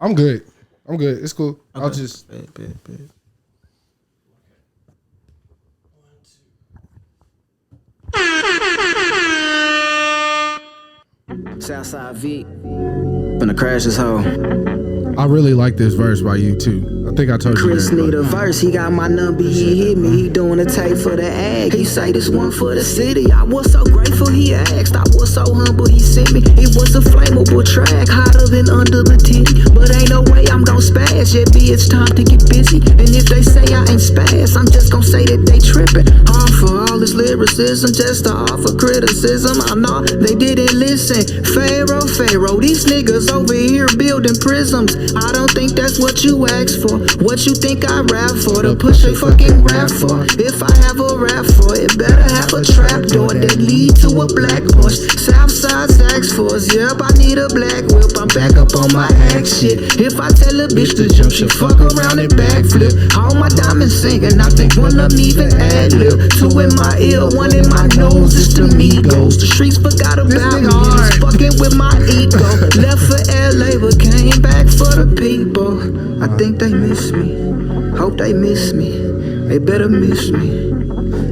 I'm good. It's cool. Okay. I'll just. Bet. Southside V. Finna crash this hoe. I really like this verse by you too. I think I told you Chris that. need a verse, he got my number, he hit me, he doing a tape for the ag. He say this one for the city, I was so grateful he asked, I was so humble he sent me. It was a flammable track, hotter than under the titty, but ain't no way I'm gon' spaz, yeah B, it's time to get busy. And if they say I ain't spaz, I'm just gon' say that they trippin'. For all this lyricism, just to offer criticism, I know they didn't listen. Pharaoh, these niggas over here building prisms. I don't think that's what you asked for. What you think I rap for? To push a fucking rap for? If I have a rap for, it better have a trap door that lead to a black horse. Southside sax force, yep, I need a black whip. I'm back up on my act shit. If I tell a bitch to jump, she fuck around and backflip. All my diamonds singing, I think one of them even ad lib. Two in my ear, one in my nose, it's the Migos. The streets forgot about me, and it's fucking with my ego. Left for LA, but came back for the people. I think they miss me, hope they miss me. They better miss me.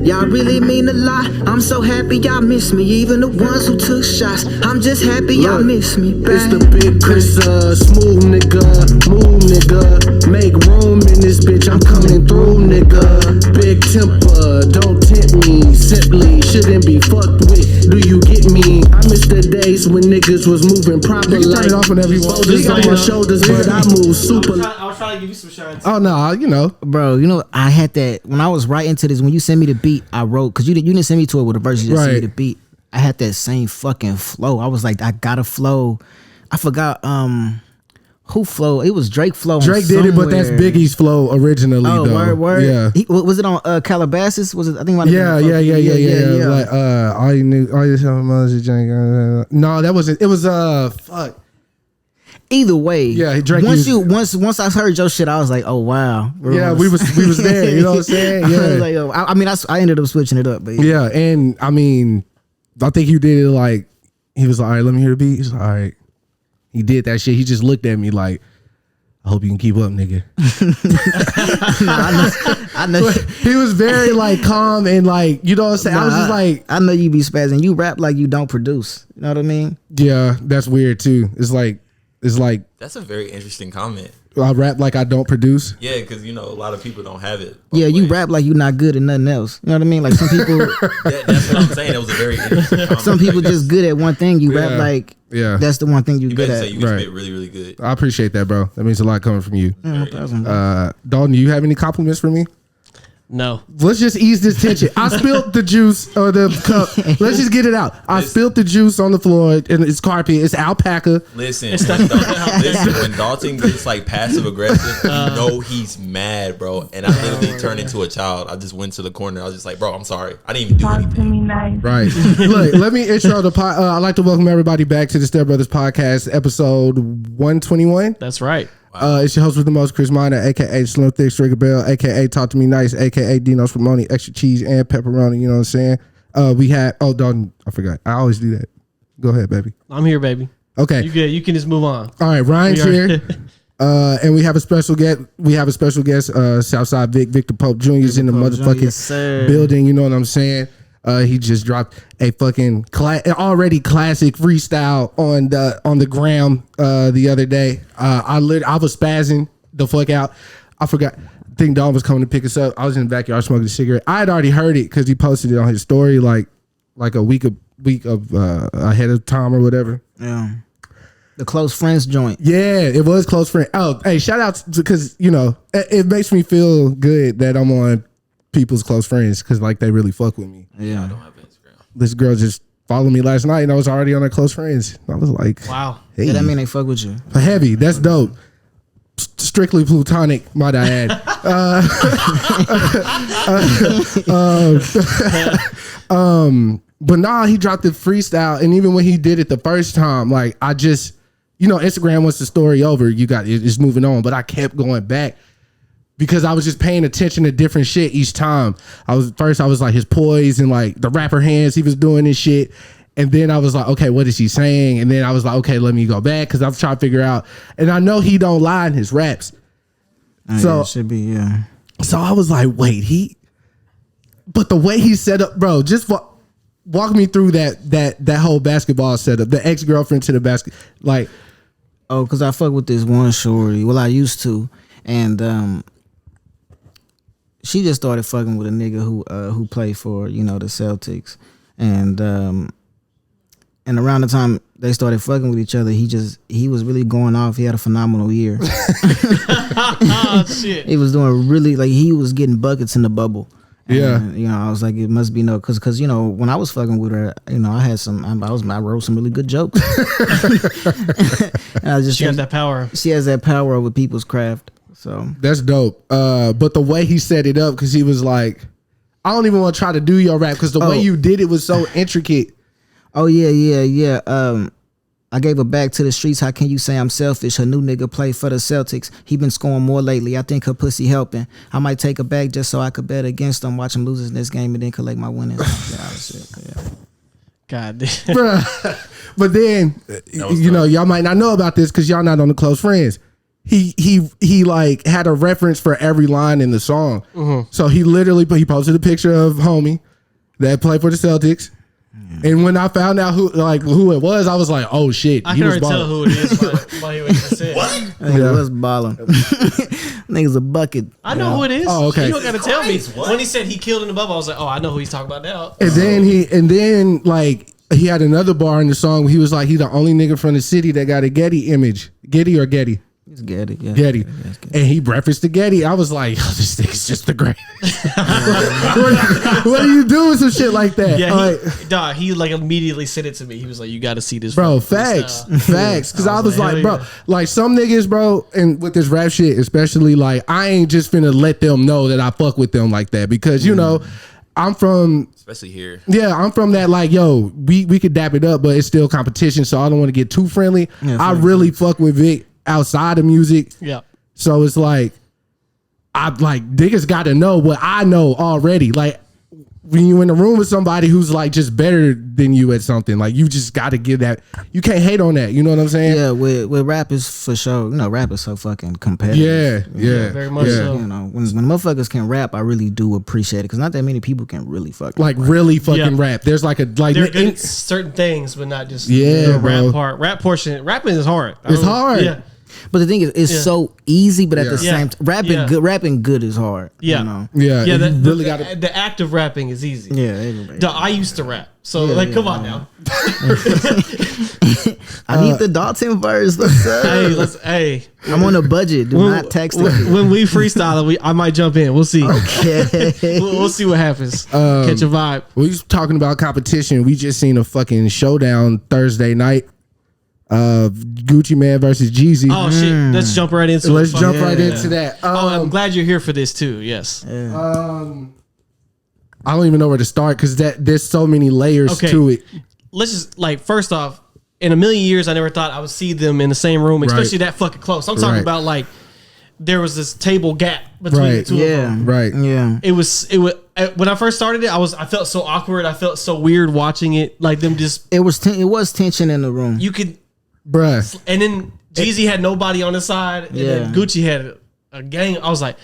Y'all really mean a lot. I'm so happy y'all miss me. Even the ones who took shots, I'm just happy y'all miss me. It's the big Chris, smooth nigga, move nigga. Make room in this bitch, I'm coming through nigga. Big temper, don't tempt me. Simply shouldn't be fucked with. Do you get me? I miss the days when niggas was moving proper. You can turn it off whenever you want. Shoulders on my shoulders, but I move super. I was trying to give you some shine. Oh no, you know, Bro, you know, I had that when I was writing to this. When you sent me the beat, I wrote, because you didn't send me to it with a verse, you just sent me the beat. I had that same fucking flow. I was like, I gotta flow. I forgot who flow. It was Drake flow. Drake did it, but that's Biggie's flow originally. Oh, though. word. Yeah. Was it on Calabasas? Was it? I think. Yeah. Like all you knew, all you saw was drink. No, that wasn't. It was fuck. Either way, yeah. Drake once I heard your shit, I was like, oh wow. Yeah, we was there. You know what I'm saying? Yeah. I was like, oh, I mean, I ended up switching it up, but yeah, and I mean, I think you did it like he was like, all right, let me hear the beat. He's like, all right. He did that shit. He just looked at me like, I hope you can keep up, nigga. I know. He was very like calm and like, you know what I'm saying? I was just like, I know you be spazzing. You rap like you don't produce. You know what I mean? Yeah, that's weird too. It's like that's a very interesting comment. I rap like I don't produce. Yeah, because you know a lot of people don't have it. Yeah, you rap like you're not good at nothing else. You know what I mean? Like some people. That's what I'm saying. That was a very interesting comment. Some people just good at one thing. You rap like that's the one thing you good at. You can spit really, really good. I appreciate that, bro. That means a lot coming from you. Dalton, do you have any compliments for me? No. Let's just ease this tension. I spilled the juice or the cup. Let's just get it out. I spilled the juice on the floor and it's carpet. It's alpaca. Listen, when Dalton gets like passive aggressive, you know he's mad, bro. And I literally turned into a child. I just went to the corner. I was just like, bro, I'm sorry. I didn't even do anything. Right. Look, let me intro the pod. I'd like to welcome everybody back to the StepBrothers podcast, episode 121. That's right. It's your host with the most, Chris Minor, aka Slim Thick Stricker Bell, aka Talk to Me Nice, aka Dino's Spumoni, extra cheese and pepperoni. You know what I'm saying? We had Dalton. I forgot. I always do that. Go ahead, baby. I'm here, baby. Okay, you good? You can just move on. All right, Ryan's here, and we have a special guest. Southside Victor Pope Jr. is in the motherfucking building. You know what I'm saying? He just dropped a fucking already classic freestyle on the gram the other day. I was spazzing the fuck out. I forgot. I think Dawn was coming to pick us up. I was in the backyard smoking a cigarette. I had already heard it because he posted it on his story like a week of ahead of time or whatever. Yeah. The close friends joint. Yeah, it was close friend. Oh, hey, shout out because you know it makes me feel good that I'm on people's close friends because like they really fuck with me. Yeah, I don't have Instagram. This girl just followed me last night and I was already on her close friends. I was like, wow. Hey. Yeah, that mean they fuck with you. Heavy. That's dope. Strictly plutonic, might I add. But nah, he dropped the freestyle, and even when he did it the first time, like I just, you know, Instagram once the story over, it's moving on. But I kept going back because I was just paying attention to different shit each time. I was like his poise and like the rapper hands he was doing and shit. And then I was like, okay, what is he saying? And then I was like, okay, let me go back because I'm trying to figure out. And I know he don't lie in his raps. So yeah, it should be, yeah. So I was like, wait, but the way he set up, bro, just walk me through that whole basketball setup, the ex-girlfriend to the basket, like. Oh, because I fuck with this one shorty. Well, I used to. And she just started fucking with a nigga who played for, the Celtics. And around the time they started fucking with each other, he was really going off. He had a phenomenal year. Oh, shit. He was doing really, like, he was getting buckets in the bubble. And, Yeah. I was like, it must be because when I was fucking with her, I wrote some really good jokes. And I just She has that power. She has that power over people's craft. So That's dope. But the way he set it up, because he was like, I don't even want to try to do your rap because the way you did it was so intricate. Oh yeah. I gave her back to the streets. How can you say I'm selfish? Her new nigga play for the Celtics. He been scoring more lately. I think her pussy helping. I might take her back just so I could bet against him, watch him lose in this game, and then collect my winnings. Yeah. God damn. Bruh. But then, y'all might not know about this because y'all not on the close friends. He like had a reference for every line in the song. Mm-hmm. So he posted a picture of homie that played for the Celtics. And when I found out who it was, I was like, "Oh shit!" I can already tell who it is by he was saying. What? Nigga was ballin'. Nigga's a bucket. I know who it is. Oh, okay. You don't gotta tell me. What? When he said he killed in the bubble, I was like, oh, I know who he's talking about now. And then he had another bar in the song where he was like, "He the only nigga from the city that got a Getty image." Getty. It's Getty. Yeah. Getty. And he referenced the Getty. I was like, oh, this nigga's just the greatest. what do you do with some shit like that? Yeah, he like immediately sent it to me. He was like, you got to see this. Bro, facts. Because I was like, bro, yeah. like some niggas, bro, and with this rap shit, especially, like, I ain't just finna let them know that I fuck with them like that. Because, I'm from, especially here. Yeah, I'm from that, like, yo, we could dap it up, but it's still competition, so I don't want to get too friendly. Yeah, I really fuck with Vic outside of music. Yeah. So it's like, niggas got to know what I know already. Like, when you in the room with somebody who's like just better than you at something, like you just got to give that. You can't hate on that. You know what I'm saying? Yeah, with rap is for sure. Rap is so fucking competitive. Yeah, very much so. When motherfuckers can rap, I really do appreciate it because not that many people can really fucking rap. There's like they're good at certain things, but not just the rap part. Rapping is hard. It's hard. Yeah. But the thing is, it's so easy, but at the same time, rapping good is hard. Yeah. The act of rapping is easy. Yeah, I used to rap, so come on now. I need the Dalton verse. Hey, I'm on a budget. Do not text me. When we freestyle, I might jump in. We'll see. Okay, we'll see what happens. Catch a vibe. We was talking about competition. We just seen a fucking showdown Thursday night. Gucci Man versus Jeezy. Oh shit! Let's jump right into that. I'm glad you're here for this too. Yes. I don't even know where to start because there's so many layers to it. Let's just first off, in a million years, I never thought I would see them in the same room, especially that fucking close. I'm talking about there was this table gap between the two of them. Right. Yeah. It was when I first started it, I felt so awkward. I felt so weird watching it. Like them just. It was tension in the room. You could. Bruh. And then Jeezy had nobody on his side, and then Gucci had a gang. I was like,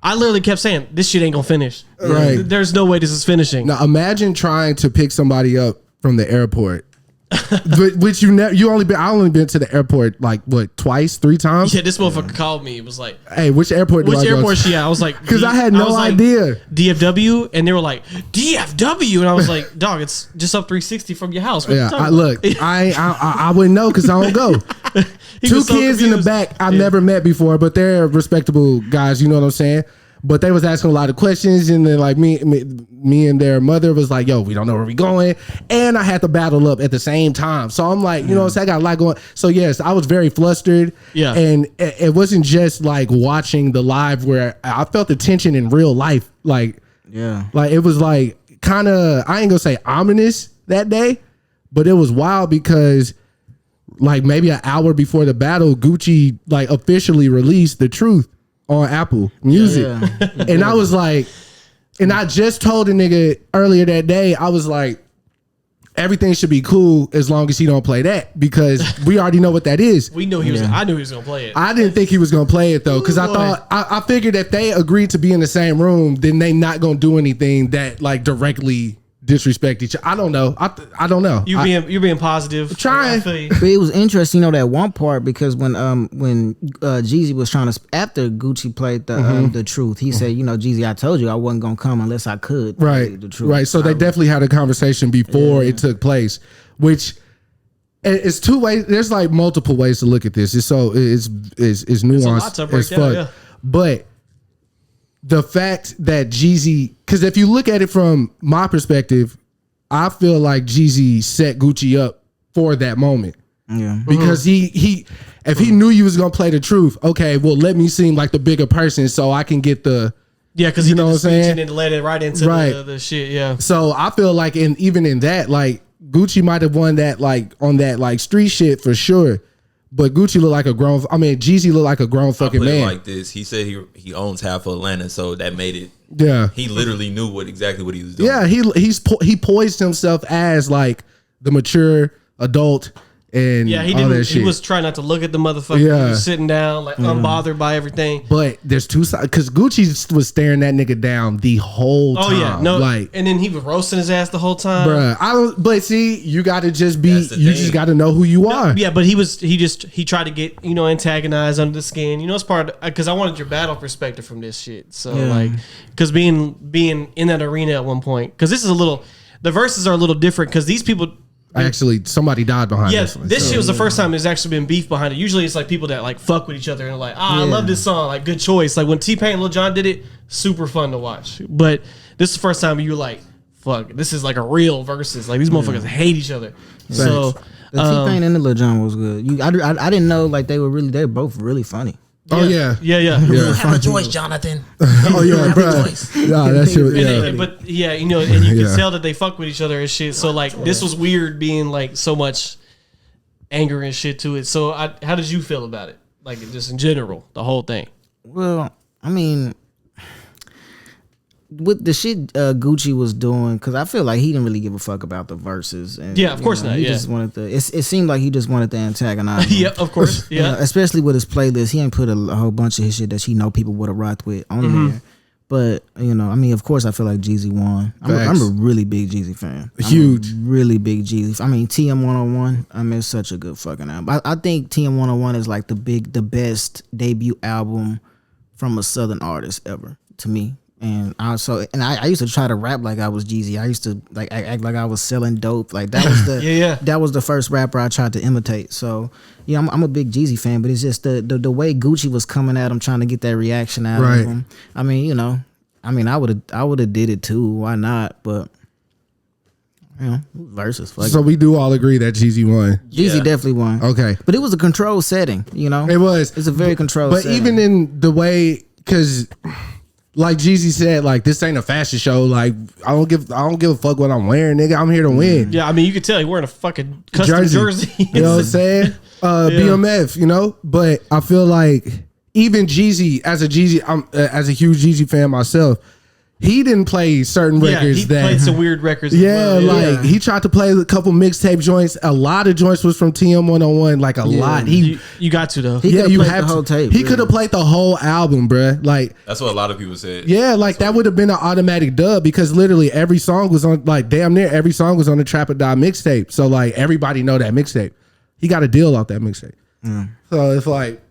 I literally kept saying, this shit ain't gonna finish. Right. There's no way this is finishing. Now imagine trying to pick somebody up from the airport. Which I only been to the airport twice, 3 times. Yeah, this motherfucker called me. It was like, hey, which airport she at? I was like, because I had no idea. DFW, and they were like, DFW, and I was like, dog, it's just up 360 from your house. I wouldn't know because I don't go. 2 kids in the back I've never met before, but they're respectable guys. You know what I'm saying? But they was asking a lot of questions, and then me and their mother was like, yo, we don't know where we going. And I had to battle up at the same time. So I'm like, you know what I'm saying? I got a lot going. So yes, I was very flustered. Yeah. And it wasn't just like watching the live where I felt the tension in real life. Like it was like kind of, I ain't gonna say ominous that day, but it was wild because like maybe an hour before the battle, Gucci officially released The Truth on Apple Music. And I was like, and I just told a nigga earlier that day, I was like, everything should be cool as long as he don't play that, because we already know what that is. We knew he was. I knew he was gonna play it. I didn't think he was gonna play it though, because I figured if they agreed to be in the same room, then they not gonna do anything that like directly disrespect each other. I don't know. I don't know. You're being positive. Trying. But it was interesting, that one part, because when Jeezy was trying to, after Gucci played the truth, he said, Jeezy, I told you I wasn't gonna come unless I could play the truth. Right. So they definitely had a conversation before it took place, which it's two ways. There's like multiple ways to look at this. It's nuanced as fuck. Yeah. But the fact that Jeezy, because if you look at it from my perspective, I feel like Jeezy set Gucci up for that moment. Yeah. Because if he knew you was gonna play the truth, okay, well, let me seem like the bigger person so I can get the because you know what I'm saying, and led it right into the shit. Yeah. So I feel like even in that, like Gucci might have won that like on that like street shit for sure. But Gucci looked like Jeezy looked like a grown fucking man. Like this, he said he owns half of Atlanta, so that made it. Yeah, he literally knew exactly what he was doing. Yeah, he poised himself as like the mature adult, and he was trying not to look at the motherfucker. He was sitting down like unbothered by everything. But there's two sides, because Gucci was staring that nigga down the whole time. Oh yeah, no, and then he was roasting his ass the whole time. Bruh, but see, you got to just be, just got to know who you are. Yeah, but he tried to get antagonized under the skin. It's part of, because I wanted your battle perspective from this shit. So like, because being in that arena at one point, because the verses are a little different, because these people. Actually, somebody died behind this one. This shit was the first time there's actually been beef behind it. Usually it's like people that like fuck with each other and are like, I love this song, like good choice. Like when T-Pain and Lil Jon did it, super fun to watch. But this is the first time you were like, fuck, this is like a real versus. Like these motherfuckers hate each other. So the T-Pain and the Lil Jon was good. I didn't know like they're both really funny. Oh yeah. Have a choice, Jonathan. Oh yeah, bro. Nah, that shit. And you can tell that they fuck with each other and shit. So like, this was weird, being like so much anger and shit to it. So how did you feel about it? Like just in general, the whole thing. Well, I mean, with the shit Gucci was doing, because I feel like he didn't really give a fuck about the verses. And, of course not. He just wanted to. It seemed like he just wanted to antagonize him. Yeah, of course. Yeah, especially with his playlist, he ain't put a whole bunch of his shit that people would have rocked with on there. But of course, I feel like Jeezy won. I'm a really big Jeezy fan. Huge, really big Jeezy. TM 101. It's such a good fucking album. I think TM 101 is like the best debut album from a Southern artist ever to me. And I used to try to rap like I was Jeezy. I used to like act like I was selling dope. Like that was the that was the first rapper I tried to imitate. So I'm a big Jeezy fan, but it's just the way Gucci was coming at him, trying to get that reaction out of him. I would have did it too. Why not? But versus. So we do all agree that Jeezy won. Jeezy definitely won. Okay, but it was a controlled setting. It was. It's a very controlled. But setting. even in the way, because. Like Jeezy said, like this ain't a fashion show. Like I don't give a fuck what I'm wearing, nigga. I'm here to win. Yeah, you could tell he wearing a fucking custom jersey. You know what I'm saying? BMF. But I feel like even Jeezy, as a huge Jeezy fan myself, he didn't play certain records. He played some weird records. He tried to play a couple mixtape joints. A lot of joints was from TM 101. Like a lot. You got to though. You have the whole tape. He could have played the whole album, bruh. Like that's what a lot of people said. Yeah, like that would have been an automatic dub, because literally every song was on, like damn near every song was on the Trap or Die mixtape. So like everybody know that mixtape. He got a deal off that mixtape. So it's like,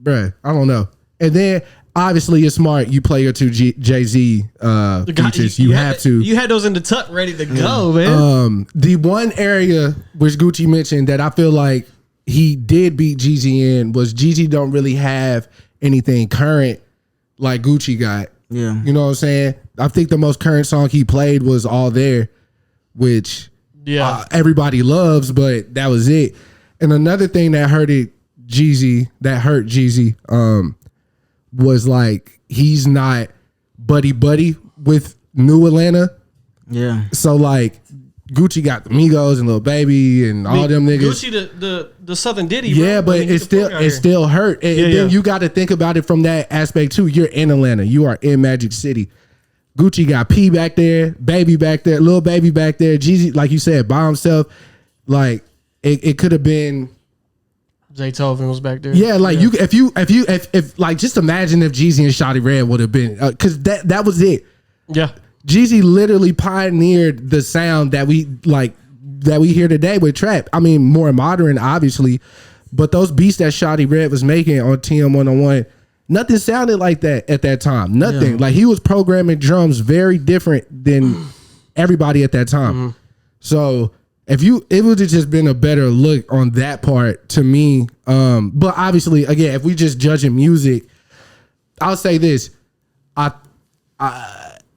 bruh, I don't know. And then. Obviously, it's smart. You play your two Jay-Z features. You have to. You had those in the tuck ready to go, man. The one area which Gucci mentioned that I feel like he did beat Jeezy in was Jeezy don't really have anything current like Gucci got. Yeah. You know what I'm saying? I think the most current song he played was All There, which everybody loves, but that was it. And another thing that hurt Jeezy, was like he's not buddy with New Atlanta. Yeah. So like Gucci got the Migos and Lil Baby and all them niggas. Gucci the Southern Diddy. Yeah, but it still hurt. And then you got to think about it from that aspect too. You're in Atlanta. You are in Magic City. Gucci got P back there, Baby back there, Lil Baby back there, Jeezy, like you said, by himself. Like it could have been. Zaytoven was back there. Yeah, like if like just imagine if Jeezy and Shawty Red would have been, because that was it. Yeah, Jeezy literally pioneered the sound that we hear today with trap. I mean, more modern, obviously, but those beats that Shawty Red was making on TM101, nothing sounded like that at that time. Nothing. Yeah. Like he was programming drums very different than everybody at that time. Mm-hmm. So it would have just been a better look on that part to me. But obviously, again, if we just judging music, I'll say this: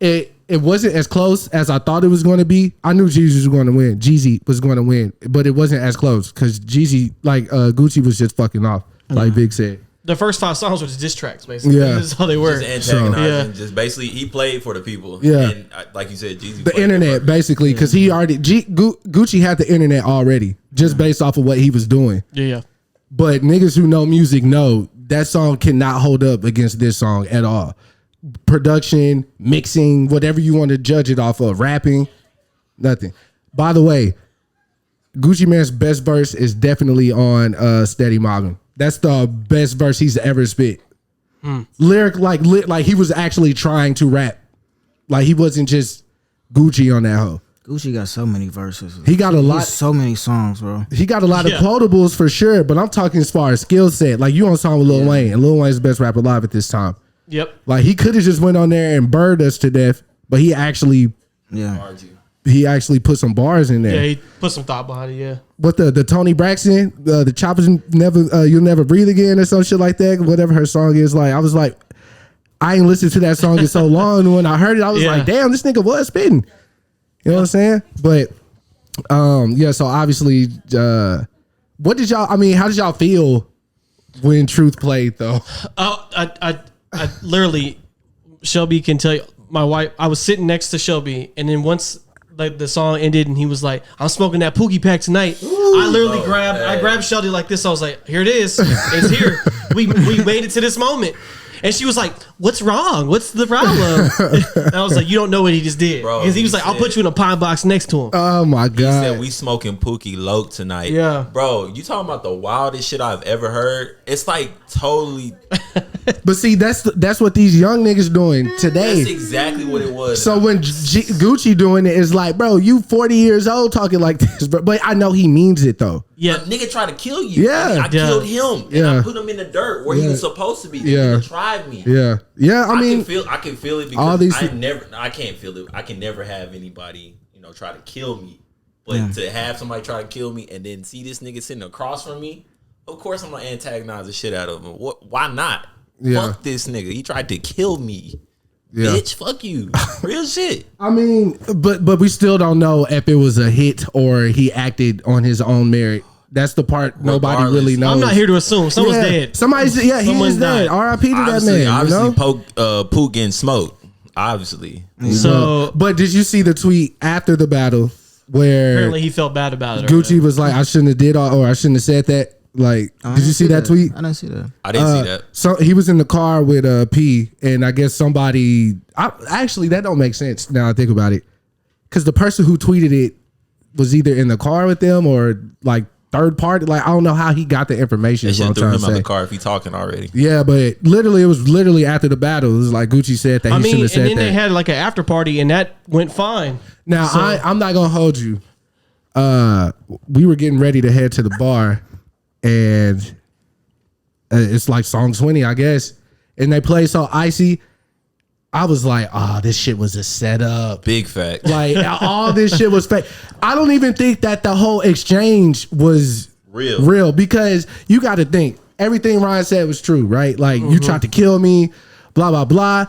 it wasn't as close as I thought it was going to be. I knew Jeezy was going to win. Jeezy was going to win, but it wasn't as close because Jeezy, Gucci, was just fucking off, like Big said. The first 5 songs were just diss tracks, basically. Yeah. That's how they were. Just antagonizing. Just basically, he played for the people. Yeah. And like you said, Jeezy the internet, basically, because he already, Gucci had the internet already, just based off of what he was doing. Yeah. But niggas who know music know that song cannot hold up against this song at all. Production, mixing, whatever you want to judge it off of, rapping, nothing. By the way, Gucci Mane's best verse is definitely on Steady Mobbin'. That's the best verse he's ever spit. Lyric, like he was actually trying to rap. Like he wasn't just Gucci on that hoe. Gucci got so many verses. He got a lot. So many songs, bro. He got a lot of quotables for sure, but I'm talking as far as skill set. Like you on a song with Lil Wayne, and Lil Wayne's the best rapper alive at this time. Yep. Like he could have just went on there and burned us to death, but he actually put some bars in there. Yeah, he put some thought behind it. Yeah. What the Tony Braxton, the choppers never, you'll never breathe again or some shit like that. Whatever her song is, like I was like, I ain't listened to that song in so long. And when I heard it, I was like, damn, this nigga was spitting. You know what I'm saying? But so obviously, what did y'all? I mean, how did y'all feel when Truth played though? I literally, Shelby can tell you. My wife, I was sitting next to Shelby, and then once like the song ended, and he was like, "I'm smoking that Pookie pack tonight." Ooh, I literally grabbed Shelby like this. I was like, "Here it is, it's here. We made it to this moment." And she was like, "What's wrong? What's the problem?" And I was like, "You don't know what he just did." Bro, because he was like, "I'll put you in a pine box next to him." Oh my god! He said we smoking Pookie Loke tonight. Yeah, bro, you talking about the wildest shit I've ever heard? It's like totally. But see, that's what these young niggas doing today. That's exactly what it was. So when Gucci doing it, it's like, bro, you 40 years old talking like this, bro. But I know he means it though. Yeah, a nigga tried to kill you. Yeah, I killed him, and I put him in the dirt where he was supposed to be. He tried me. Yeah. I mean, I can feel it because I can't feel it. I can never have anybody, try to kill me. But to have somebody try to kill me and then see this nigga sitting across from me, of course I'm gonna antagonize the shit out of him. Why not? Yeah. Fuck this nigga. He tried to kill me. Yeah. Bitch, fuck you. Real shit. I mean, but we still don't know if it was a hit or he acted on his own merit. That's the part nobody really knows. I'm not here to assume. Someone's dead. He is dead. R.I.P. to that man. Obviously, Pook getting smoked. Obviously. So, but did you see the tweet after the battle where apparently he felt bad about it? Gucci was like, I shouldn't have I shouldn't have said that. Like, did you see that tweet? I didn't see that. I didn't see that. So he was in the car with P, and I guess somebody. Actually, that don't make sense now I think about it, because the person who tweeted it was either in the car with them or like third party. Like I don't know how he got the information. They should threw him out the car if he talking already. Yeah, but it was literally after the battle. It was like Gucci said that he shouldn't have said that. And then they had like an after party, and that went fine. Now I'm not gonna hold you. We were getting ready to head to the bar. And it's like song 20, I guess. And they play So Icy. I was like, this shit was a setup. Big fact. Like, all this shit was fake. I don't even think that the whole exchange was real because you got to think everything Ryan said was true, right? Like, you tried to kill me, blah, blah, blah.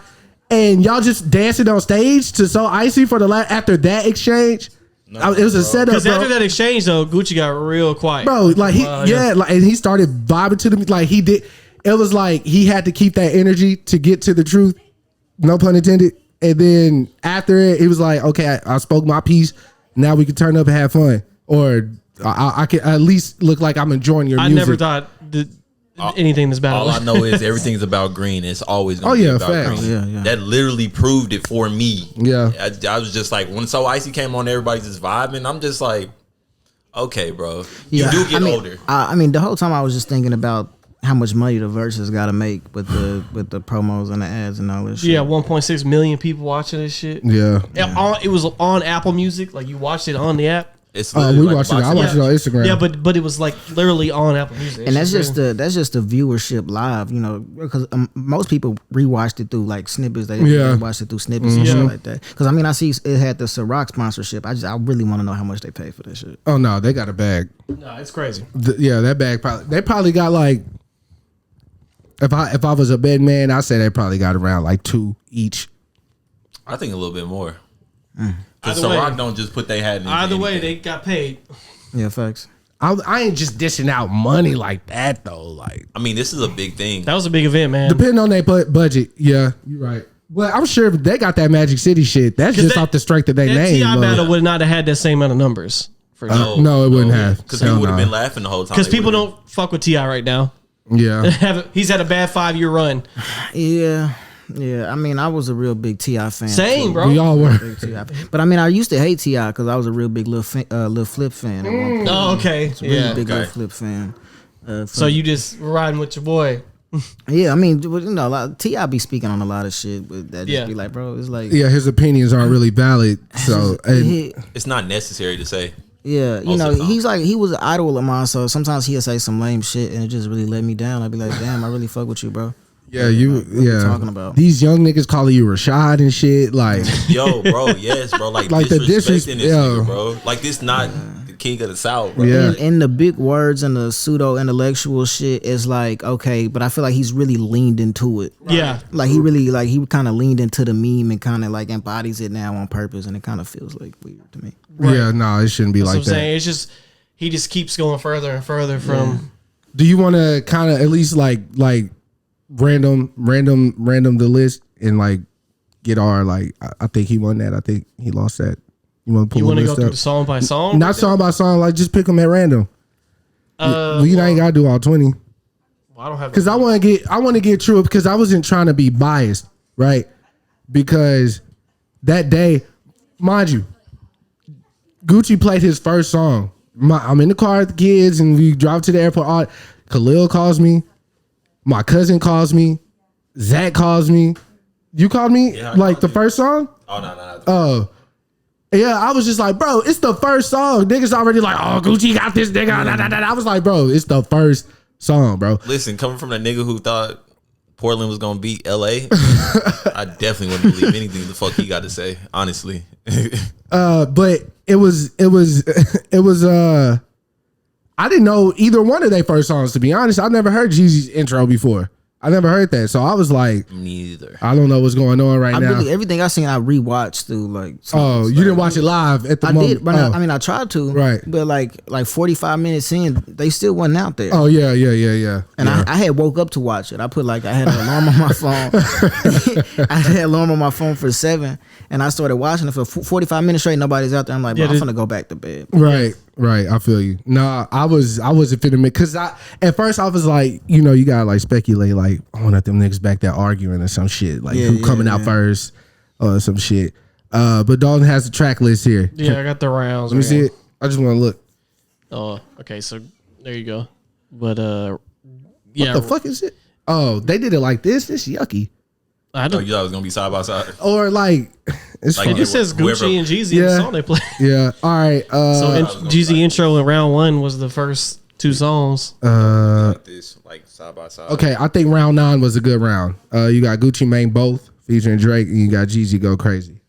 And y'all just dancing on stage to So Icy for after that exchange. No, it was a setup. Because after that exchange, though, Gucci got real quiet, bro. Like and he started vibing to them. Like he did. It was like he had to keep that energy to get to the truth. No pun intended. And then after it, he was like, "Okay, I spoke my piece. Now we can turn up and have fun, or I can at least look like I'm enjoying your music." I never thought that anything that's about. All I know is everything's about green. It's always going to be about facts. green. Yeah. That literally proved it for me. Yeah. I was just like, when So Icy came on, everybody's just vibing. I'm just like, okay, bro. You do get older. I mean, the whole time I was just thinking about how much money the Versus got to make with the promos and the ads and all this shit. Yeah, 1.6 million people watching this shit. Yeah. It was on Apple Music. Like, you watched it on the app. It's We literally watched it. like I watched it on Instagram. Yeah, but it was like literally on Apple Music. And that's just the viewership live, you know, because most people rewatched it through like snippets. They rewatched it through snippets and shit like that. Because I mean, I see it had the Ciroc sponsorship. I really want to know how much they paid for that shit. Oh no, they got a bag. No, it's crazy. That bag they probably got like. If I was a big man, I'd say they probably got around like 2 each. I think a little bit more. Because Either way- Ciroc don't just put their hat in. Either way, anything. they got paid. Yeah, facts. I ain't just dishing out money like that though. Like, I mean, this is a big thing. That was a big event, man. depending on their budget, yeah, you're right. Well, I'm sure if they got that Magic City shit. That's just off the strength of their that name. T.I. battle would not have had that same amount of numbers. For sure. No, it wouldn't have. Because Hell we would have no. been laughing the whole time. Because They people would've don't fuck with T.I. right now. Yeah, He's had a bad 5-year run. Yeah. I mean, I was a real big T.I. fan. Same, too. bro. we all were. Big T.I. But I mean, I used to hate T.I. because I was a real big Lil Flip fan at one point. Oh, okay. Really Yeah. big Lil Okay. Flip fan. So you just riding with your boy. Yeah, I mean, you know, T.I. be speaking on a lot of shit, but that just Yeah. be like, bro, it's like, Yeah, his opinions aren't really valid. So and It's not necessary to say. yeah, you Most know, of the time. he's like, he was an idol of mine, so sometimes he'll say some lame shit and it just really let me down. I'd be like, damn, I really fuck with you, bro. yeah, you What you yeah. talking about? These young niggas calling you Rashad and shit. Like, Yo, bro, yes, bro. Like Like the disrespecting this yo. nigga, bro. Like this not the king of the South, bro. Yeah. And the big words and the pseudo intellectual shit is like, okay, but I feel like he's really leaned into it. Yeah. Like he kind of leaned into the meme and kind of like embodies it now on purpose, and it kind of feels like weird to me. yeah, no, it shouldn't be That's like what I'm that. saying. It's just, he just keeps going further and further from. Do you want to kind of at least like random the list and like get our like? I think he won that. I think he lost that. You want to pull You the want to go list through up? the song by song? Not song by song. Like just pick them at random. We well, ain't gotta do all 20. I don't have. Because I want to get true because I wasn't trying to be biased, right? Because that day, mind you, Gucci played his first song. I'm in the car with the kids and we drive to the airport. Khalil calls me. My cousin calls me. Zach calls me. You called me? Yeah, I like called the you. first song? Oh no. Oh. Yeah, I was just like, bro, it's the first song. Niggas already like, oh, Gucci got this nigga. I was like, bro, it's the first song, bro. Listen, coming from the nigga who thought Portland was gonna beat LA, I definitely wouldn't believe anything the fuck he got to say. Honestly, But it was I didn't know either one of their first songs, to be honest. I've never heard Jeezy's intro before. I never heard that. So I was like, neither. I don't know what's going on right now. Everything I seen, I rewatched through like. Oh, you didn't watch it live at the I moment? did, but Oh. I mean, I tried to, Right. But like 45 minutes in, they still wasn't out there. Oh yeah. And Yeah. I had woke up to watch it. I had an alarm on my phone. I had an alarm on my phone for 7, and I started watching it for 45 minutes straight. Nobody's out there. I'm like, bro, I'm gonna go back to bed. Right. I feel you. No, I wasn't finna because at first I was like, you know, you gotta like speculate like, I want them niggas back there arguing or some shit. Like who coming out first or some shit. But Dalton has the track list here. Yeah, I got the rounds. Let me see it. I just wanna look. Oh, okay. So there you go. But What the fuck is it? Oh, they did it like this? This yucky. I Oh, don't. you thought it was gonna be side by side? Or like it's Like fine. It says Whoever- Gucci and Jeezy in the Yeah. song they play. Yeah. All right. So Jeezy intro in round 1 was the first 2 songs. Like this, like side by side. Okay, I think round 9 was a good round. You got Gucci Mane both featuring Drake, and you got Jeezy Go Crazy.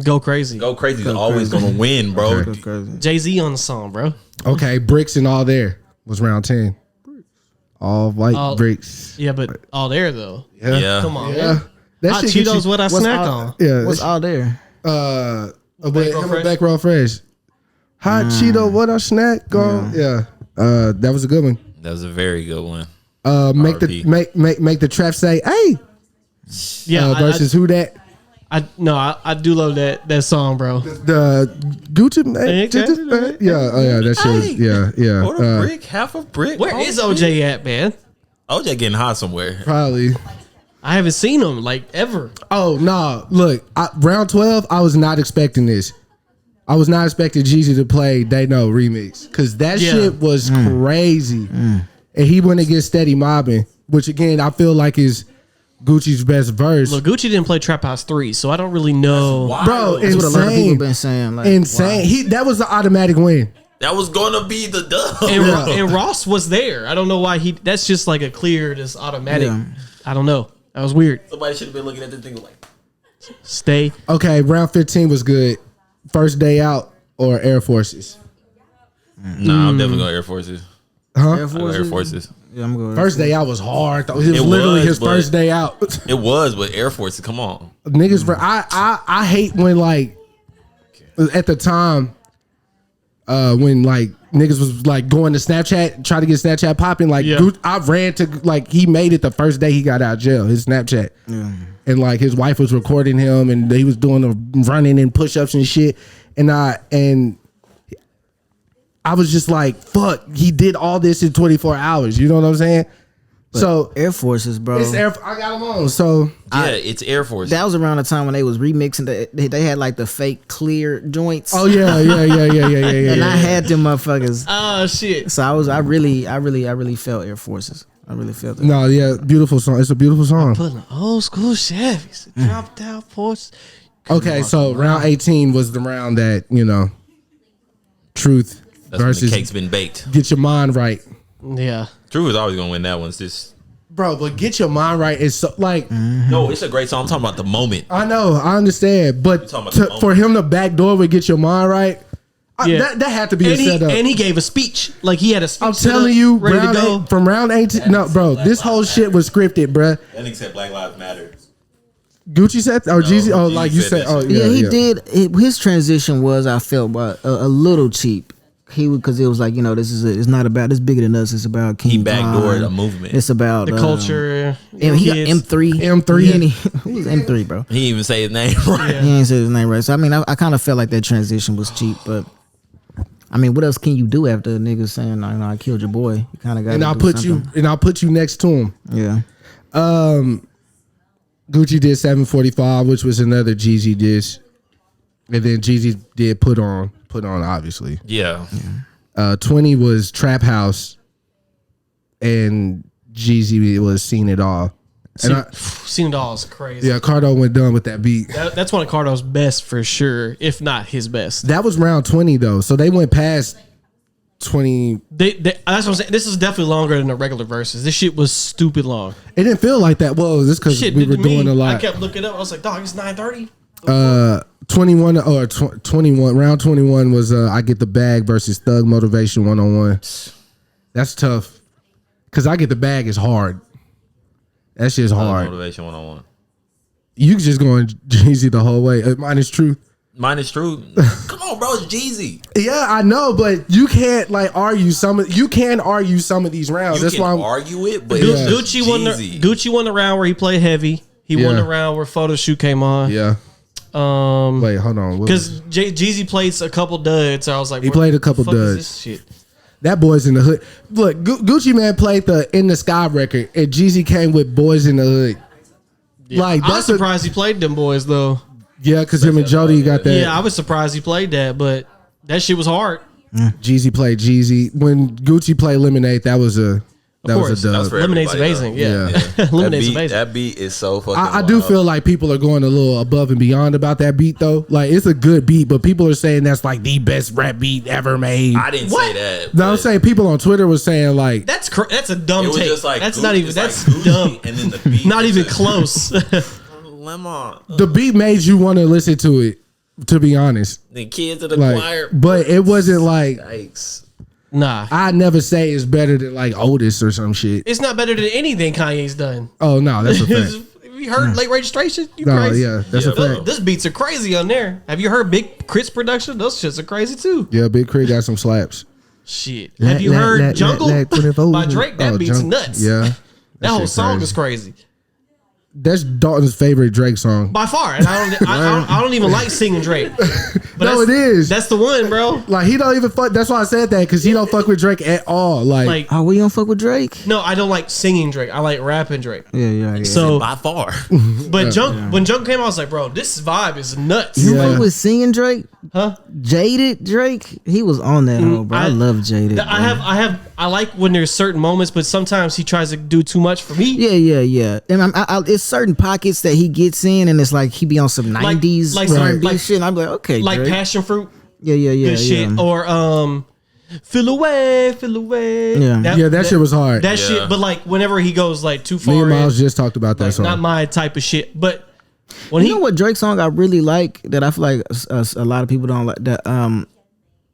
Go crazy. Go Crazy is always gonna win, bro. Okay. Go crazy. Jay-Z on the song, bro. Okay, Bricks and All There was round 10. All white bricks. Yeah, but all there though. Yeah. Come on, Yeah. man. That Hot shit get Cheetos, you- what I snack on. Yeah. What's all there? With Row him Fresh? and Back Row Fresh. Hot Cheeto, what I snack on. Yeah. That was a good one. That was a very good one. Make R.I.P. the trap say, hey, Yeah, versus who that? I do love that song, bro. The Gucci Mane. Yeah, oh yeah, that shit was, yeah. Quarter brick, half a brick. Where is OJ at, man? OJ getting hot somewhere. Probably. I haven't seen him like ever. Oh no! Look, round 12. I was not expecting this. I was not expecting Jeezy to play They Know remix because that shit was crazy, and he went against Steady Mobbing, which again I feel like is Gucci's best verse. Look, Gucci didn't play Trap House 3, so I don't really know. Bro, That's what a lot of people insane, been saying. Like, insane. That was the automatic win. That was gonna be the dub. And Ross was there. I don't know why that's just like a clear, just automatic. Yeah. I don't know. That was weird. Somebody should have been looking at the thing like, Stay. Okay, round 15 was good. First Day Out or Air Forces? nah, I'm definitely going Air Forces. Huh? Air I go Forces? Air Forces. Yeah, I'm going. First Day Out was hard though. It was It literally was, his but- first day out. It was, but Air Forces, come on. Niggas, I hate when like at the time, when like niggas was like going to Snapchat, try to get Snapchat popping. Like Yeah. I ran to like he made it the first day he got out of jail. His Snapchat, and like his wife was recording him, and he was doing the running and push ups and shit. And I was just like, fuck, he did all this in 24 hours. You know what I'm saying? So Air Forces, bro. it's I got him on. So Yeah, it's Air Force. That was around the time when they was remixing. They had like the fake clear joints. oh yeah. And I had them motherfuckers. Oh shit. So I really felt Air Forces. I really felt it. No, yeah, beautiful song. It's a beautiful song. Putting old school Chevys, dropped out Porsche. Okay, so round 18 was the round that, you know, Truth That's when the versus cake's been baked. Get Your Mind Right. Yeah. Truth is always gonna win that one. It's just Bro, but Get Your Mind Right is so, like, no, it's a great song. I'm talking about the moment. I know, I understand, but talking about the moment. for him to backdoor with Get Your Mind Right, Yeah. that had to be a And setup. he gave a speech. Like he had a speech. I'm set telling up, you, ready to go. from round 18, no, bro, this whole shit was scripted, bruh. That nigga said Black Lives Matter. Gucci said, or Jeezy, oh, Jeezy like you said said, that oh, shit. yeah, He did. His transition was, I felt, a little cheap. He would, because it was like, you know, it's not about, it's bigger than us. It's about King He backdoored Von. a movement. It's about The culture. And he got kids. M3. M3. Who was M3, bro? He didn't even say his name right. Yeah. He ain't said his name right. So I mean, I kind of felt like that transition was cheap, but I mean, what else can you do after a nigga saying, I killed your boy? You kind of got. And I'll put you next to him. Yeah. Gucci did 745, which was another Jeezy diss. And then Jeezy did put on obviously. Yeah. 20 was Trap House, and Jeezy was Seen It All. And Seen It All is crazy. yeah, Cardo went done with that beat. That's one of Cardo's best for sure, if not his best. That was round 20 though, so they went past 20. That's what I'm saying. This is definitely longer than the regular verses. This shit was stupid long. It didn't feel like that. Well, this because Shit, we were doing a I lot. kept looking up. I was like, dog, it's 9:30. 21 or 21. Round 21 was I Get the Bag versus Thug Motivation 101. That's tough because I Get the Bag is hard. That shit's hard. Motivation 101. You just going Jeezy the whole way. Mine is true. Mine is true. Come on, bro. It's Jeezy. Yeah, I know, but you can't argue some of these rounds. You That's can why I'm argue it, but Yeah. it's Gucci won the round where he played heavy. He won Yeah. the round where photo shoot came on. yeah. Wait, hold on. What Because Jeezy played a couple duds. So I was like, He what played the a couple fuck is duds. this shit? That Boys in the Hood. Look, Gucci Man played the In the Sky record, and Jeezy came with Boys in the Hood. Yeah. Like I was that's a, surprised he played them boys though. yeah, because him and Jody got that. Yeah, I was surprised he played that, but that shit was hard. Jeezy played Jeezy. When Gucci played Lemonade, that was a course. dub. That was for Lemonade's everybody, amazing. though. Yeah, Lemonade's amazing. That beat is so fucking I do wild. feel like people are going a little above and beyond about that beat though. Like it's a good beat, but people are saying that's like the best rap beat ever made. I didn't say that. No, I'm but saying people on Twitter were saying like That's a dumb it was take. just like That's Gucci- not even. it's That's like Gucci, dumb. And then the beat Not is even just- close. Lemon. the beat made you want to listen to it. To be honest, The kids of the like, choir. but it wasn't like Yikes. Nah, I never say it's better than like Otis or some shit. it's not better than anything Kanye's done. Oh no, that's a fact. Have you heard Late Registration? You No, crazy? yeah, that's a Yeah, fact. Those beats are crazy on there. Have you heard Big Crit's production? Those shits are crazy too. Yeah, Big Crit got some slaps. Shit. Have you heard Jungle by Drake? That beat's Jungle. nuts. Yeah, That whole shit song crazy. is crazy. That's Dalton's favorite Drake song. By far. And I don't even like singing Drake. But No, it is. That's the one, bro. Like he don't even fuck. That's why I said that because he don't fuck with Drake at all. Like Oh, we don't fuck with Drake? no, I don't like singing Drake. I like rapping Drake. Yeah. So, by far. but when Junk came out, I was like, bro, this vibe is nuts. You Yeah. fuck with singing Drake? Huh? Jaded Drake? He was on that hoe, bro. I love Jaded. I like when there's certain moments, but sometimes he tries to do too much for me. Yeah. And it's certain pockets that he gets in, and it's like he be on some 90s like R&B shit. And I'm like, okay, Like Drake. Passion Fruit. Yeah. Good shit. Or Feel Away. Yeah. that shit was hard. That shit, but like whenever he goes like too far, Me and in, Miles just talked about that like, song. not my type of shit. But when You know what Drake song I really like that I feel like a lot of people don't like?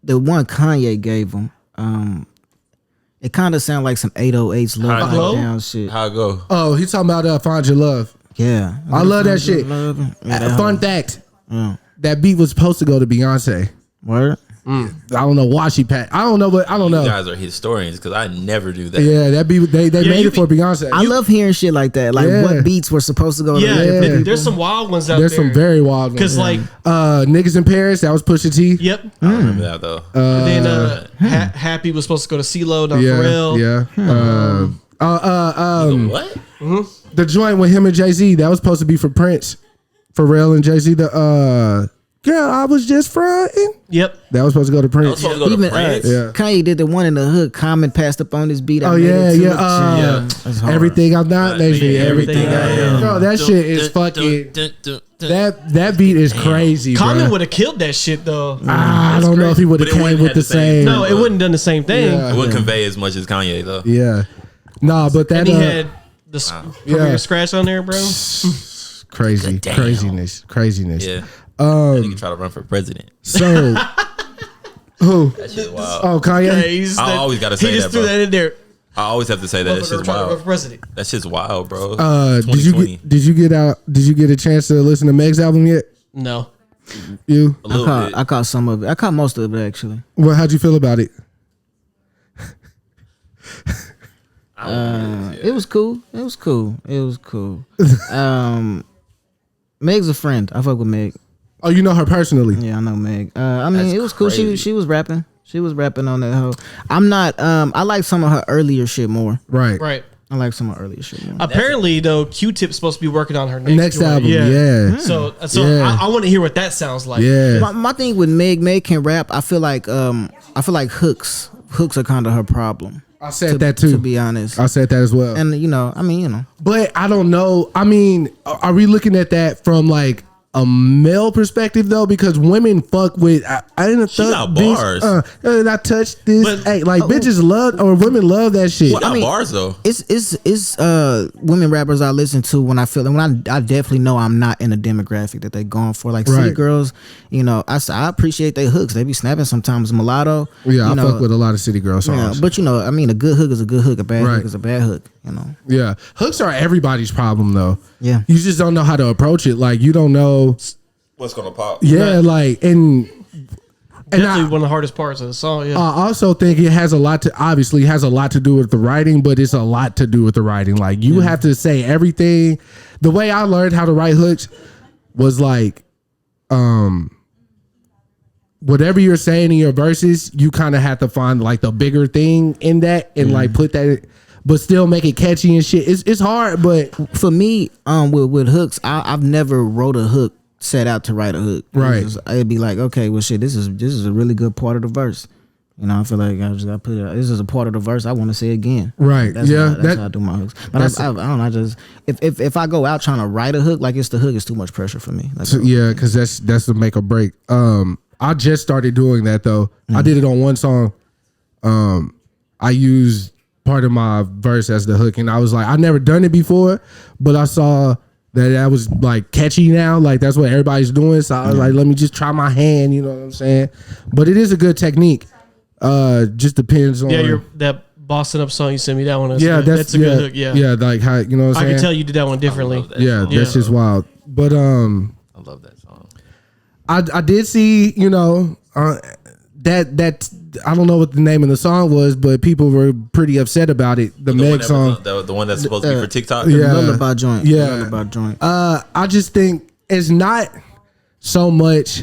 The one Kanye gave him. It kind of sound like some 808s love Hello? down shit. How it go? Oh, he talking about Find Your Love. Yeah, I love that shit. Fun fact: that beat was supposed to go to Beyonce. Word. I don't know why she packed. I don't know, but I don't You know. guys are historians because I never do that. Yeah, that beat they made it for Beyonce. I love hearing shit like that. Like what beats were supposed to go to other people. there's some wild ones out There's there. some very wild ones. Because like, Niggas in Paris, that was Pusha T. yep. I don't remember that though. And then Happy was supposed to go to CeeLo, not Pharrell. What? The joint with him and Jay-Z, that was supposed to be for Prince. Pharrell and Jay-Z, Girl, I was just frontin'. Yep. That was supposed to go to Prince. Supposed to go to Even Prince? Kanye did the one in the hood. Common passed up on this beat. Oh yeah. Everything I'm not, maybe everything I am. Bro, that shit is fucking. That beat is crazy. Common bro. would have killed that shit though. I don't know if he would have But it came wouldn't with have the the same- same. No, it wouldn't done the same thing. Yeah. It wouldn't convey as much as Kanye though. Yeah. Nah, but that And he had the Premier Scratch on there, bro. crazy, Damn. craziness. Yeah. That nigga try to run for president. So who? That shit wild. Oh, Kanye. I always gotta say he just that, threw bro. that in there. I always have to say that. That shit's Trying to run wild. for president. That shit's wild, bro. Did you get a chance to listen to Meg's album yet? No. You? A little bit. I caught some of it. I caught most of it actually. Well, how'd you feel about it? It was cool. Meg's a friend. I fuck with Meg. Oh, you know her personally? Yeah, I know Meg. I mean, That's it was cool. crazy. She was rapping. She was rapping on that hoe. I'm not. I like some of her earlier shit more. Right. Right. I like some of her earlier shit more. Apparently, though, Q-Tip's supposed to be working on her next joint. album. Yeah. So Yeah. I want to hear what that sounds like. Yeah. My thing with Meg can rap. I feel like hooks are kind of her problem. I said that too. To be honest. I said that as well. And I mean. But I don't know. I mean, are we looking at that from like a male perspective though? Because women fuck with I didn't She got bars. I touched this. But- hey, like bitches love or women love that shit. She got bars though. It's women rappers I listen to when I definitely know I'm not in a demographic that they going for. Like city Right. girls, I appreciate their hooks. They be snapping sometimes. Mulatto, Yeah, I fuck with a lot of city girl songs. but I mean, a good hook is a good hook. A bad Right. hook is a bad hook. Yeah, hooks are everybody's problem though. Yeah. You just don't know how to approach it. Like you don't know. What's gonna pop? Yeah, like and Definitely one of the hardest parts of the song. Yeah. I also think it has a lot to do with the writing, but it's a lot to do with the writing. Like you have to say everything. The way I learned how to write hooks was like, whatever you're saying in your verses, you kind of have to find like the bigger thing in that and like put that, but still make it catchy and shit. It's hard, but For me, with hooks, I've never wrote a hook set out to write a hook. Right. It'd be like, okay, well, shit, this is a really good part of the verse. I feel like I just got to put it. This is a part of the verse I want to say again. Right. That's Yeah, That's how I do my hooks. But I don't know. I just if I go out trying to write a hook, like it's the hook, it's too much pressure for me. Like, yeah, because that's the make or break. I just started doing that though. I did it on one song. I used part of my verse as the hook, and I was like, I never done it before, but I saw that was like catchy now. Like that's what everybody's doing. So I was like, let me just try my hand. You know what I'm saying? But it is a good technique. Just depends on. Yeah, that Boston Up song you sent me, that one. Yeah, that's a good hook. Yeah. Yeah, like how you know what I'm I saying. can tell you did that one differently. Yeah, that's just wild. But I love that song. I did see that I don't know what the name of the song was, but people were pretty upset about it. The Meg song, the one that's supposed to be for TikTok. Yeah, Lullaby joint. Yeah, Lullaby joint. I just think it's not so much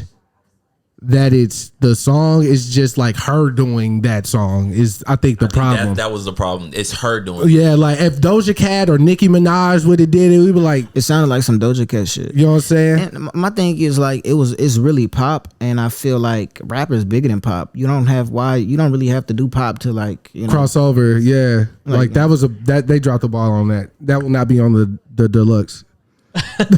that it's the song, it's just like her doing that song is I think the problem. That was the problem. It's her doing it. Yeah, like if Doja Cat or Nicki Minaj would have did it, we'd be like, it sounded like some Doja Cat shit. You know what I'm saying? And my thing is like it's really pop, and I feel like rap is bigger than pop. You don't really have to do pop to like crossover. Yeah, like that was that they dropped the ball on that. That will not be on the deluxe. And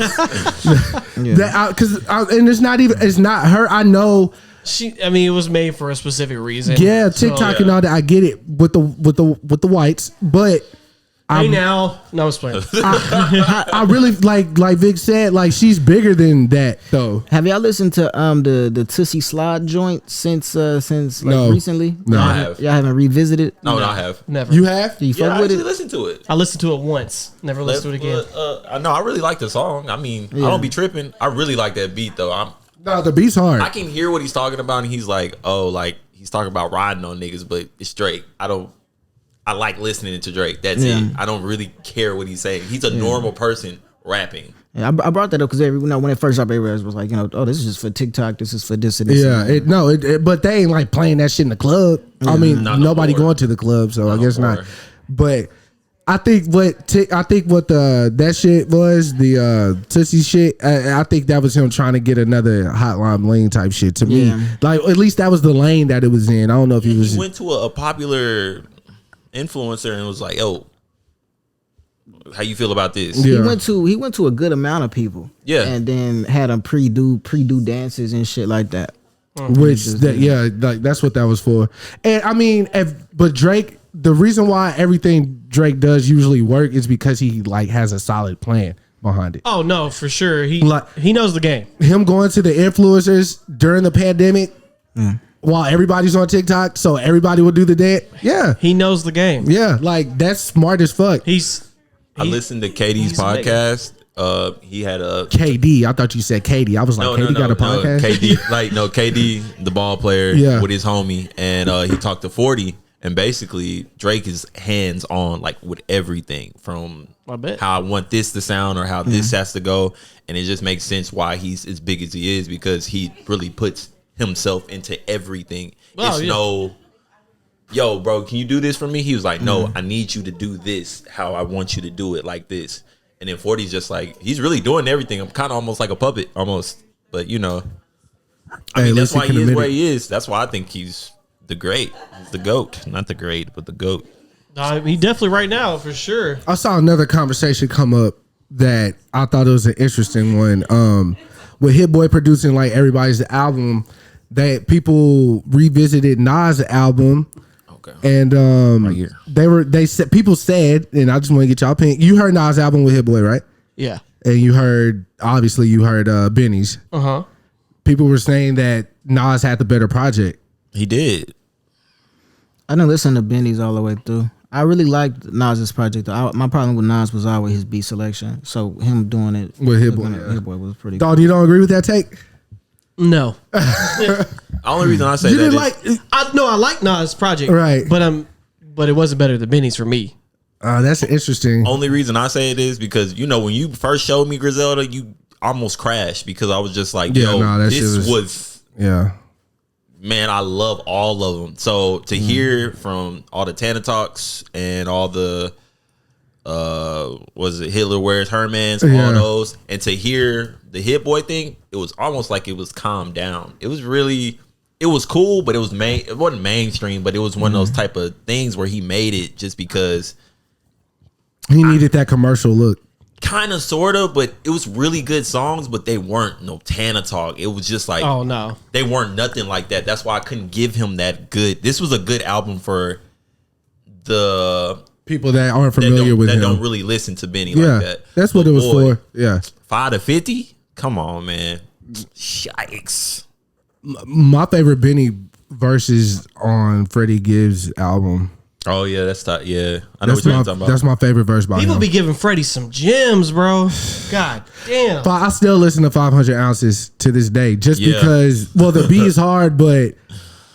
it's not her. I know it was made for a specific reason. Yeah, TikTok and all that. I get it with the whites, but no, I was playing. I really like Vic said, like she's bigger than that though. Have y'all listened to the Tootsie Slide joint since recently? No, I have. Y'all haven't revisited? No, I have. Never. You have? Do you fuck with it? I listened to it. I listened to it once. Never listened to it again. No, I really like the song. I mean, I don't be tripping. I really like that beat though. No, the beat's hard. I can hear what he's talking about, and he's like, he's talking about riding on niggas, but it's Drake. I like listening to Drake. That's it. I don't really care what he's saying. He's a normal person rapping. Yeah, I brought that up because when it first dropped, everybody was like, this is just for TikTok. This is for this and this. Yeah, but they ain't like playing that shit in the club. Yeah. I mean, nobody going to the club, so I guess not. But I think what that shit was, the Tootsie shit. I think that was him trying to get another Hotline Bling type shit to me. Like at least that was the lane that it was in. I don't know if he went to a popular influencer and was like, "Yo, how you feel about this?" Yeah. He went to a good amount of people. Yeah, and then had them pre-do dances and shit like that. Like that's what that was for. And I mean, but Drake, the reason why everything Drake does usually work is because he like has a solid plan behind it. Oh no, for sure. He knows the game. Him going to the influencers during the pandemic. While everybody's on TikTok, so everybody will do the dance. Yeah, he knows the game. Yeah, like that's smart as fuck. I listened to KD's podcast. He had a KD. I thought you said KD. I was like, KD got a podcast. KD, the ball player, with his homie, and he talked to 40, and basically Drake is hands on, like with everything from how I want this to sound or how this has to go, and it just makes sense why he's as big as he is because he really puts himself into everything. Yo, bro, can you do this for me? He was like, no, I need you to do this how I want you to do it, like this. And then 40's just like, he's really doing everything. I'm kind of almost like a puppet, almost. But I mean, that's why he is where he is. That's why I think he's the great. He's the GOAT. Not the great, but the GOAT. He definitely right now, for sure. I saw another conversation come up that I thought it was an interesting one. With Hit Boy producing like everybody's album, that people revisited Nas' album. Okay. And people said, and I just want to get y'all opinion. You heard Nas' album with Hit Boy, right? Yeah. And you heard Benny's. People were saying that Nas had the better project. He did. I didn't listen to Benny's all the way through. I really liked Nas's project. My problem with Nas was always his beat selection. So him doing it with Hit Boy, Hit Boy was pretty. Dog, you don't agree with that take? No. The only reason I say you that didn't is I like Nas' project, right? But it wasn't better than Benny's for me. That's interesting. Only reason I say it is because when you first showed me Griselda, you almost crashed because I was just like, this was man, I love all of them. So to hear from all the Tana Talks and all the was it Hitler Wears Hermans, all those, and to hear the Hit Boy thing, it was almost like it was calmed down. It was cool, but it wasn't mainstream, but it was one of those type of things where he made it just because he needed that commercial look. Kind of, sort of, but it was really good songs, but they weren't no Tana Talk. It was just like, oh no, they weren't nothing like that. That's why I couldn't give him that good. This was a good album for the people that aren't familiar with him. That don't really listen to Benny like that. That's what it was for. Yeah. 5 to 50? Come on, man. Yikes. My favorite Benny verses on Freddie Gibbs' album. Oh yeah, that's I know what you're talking about. That's my favorite verse by him. People be giving Freddie some gems, bro. God damn. I still listen to 500 Ounces to this day, just because. Well, the beat is hard, but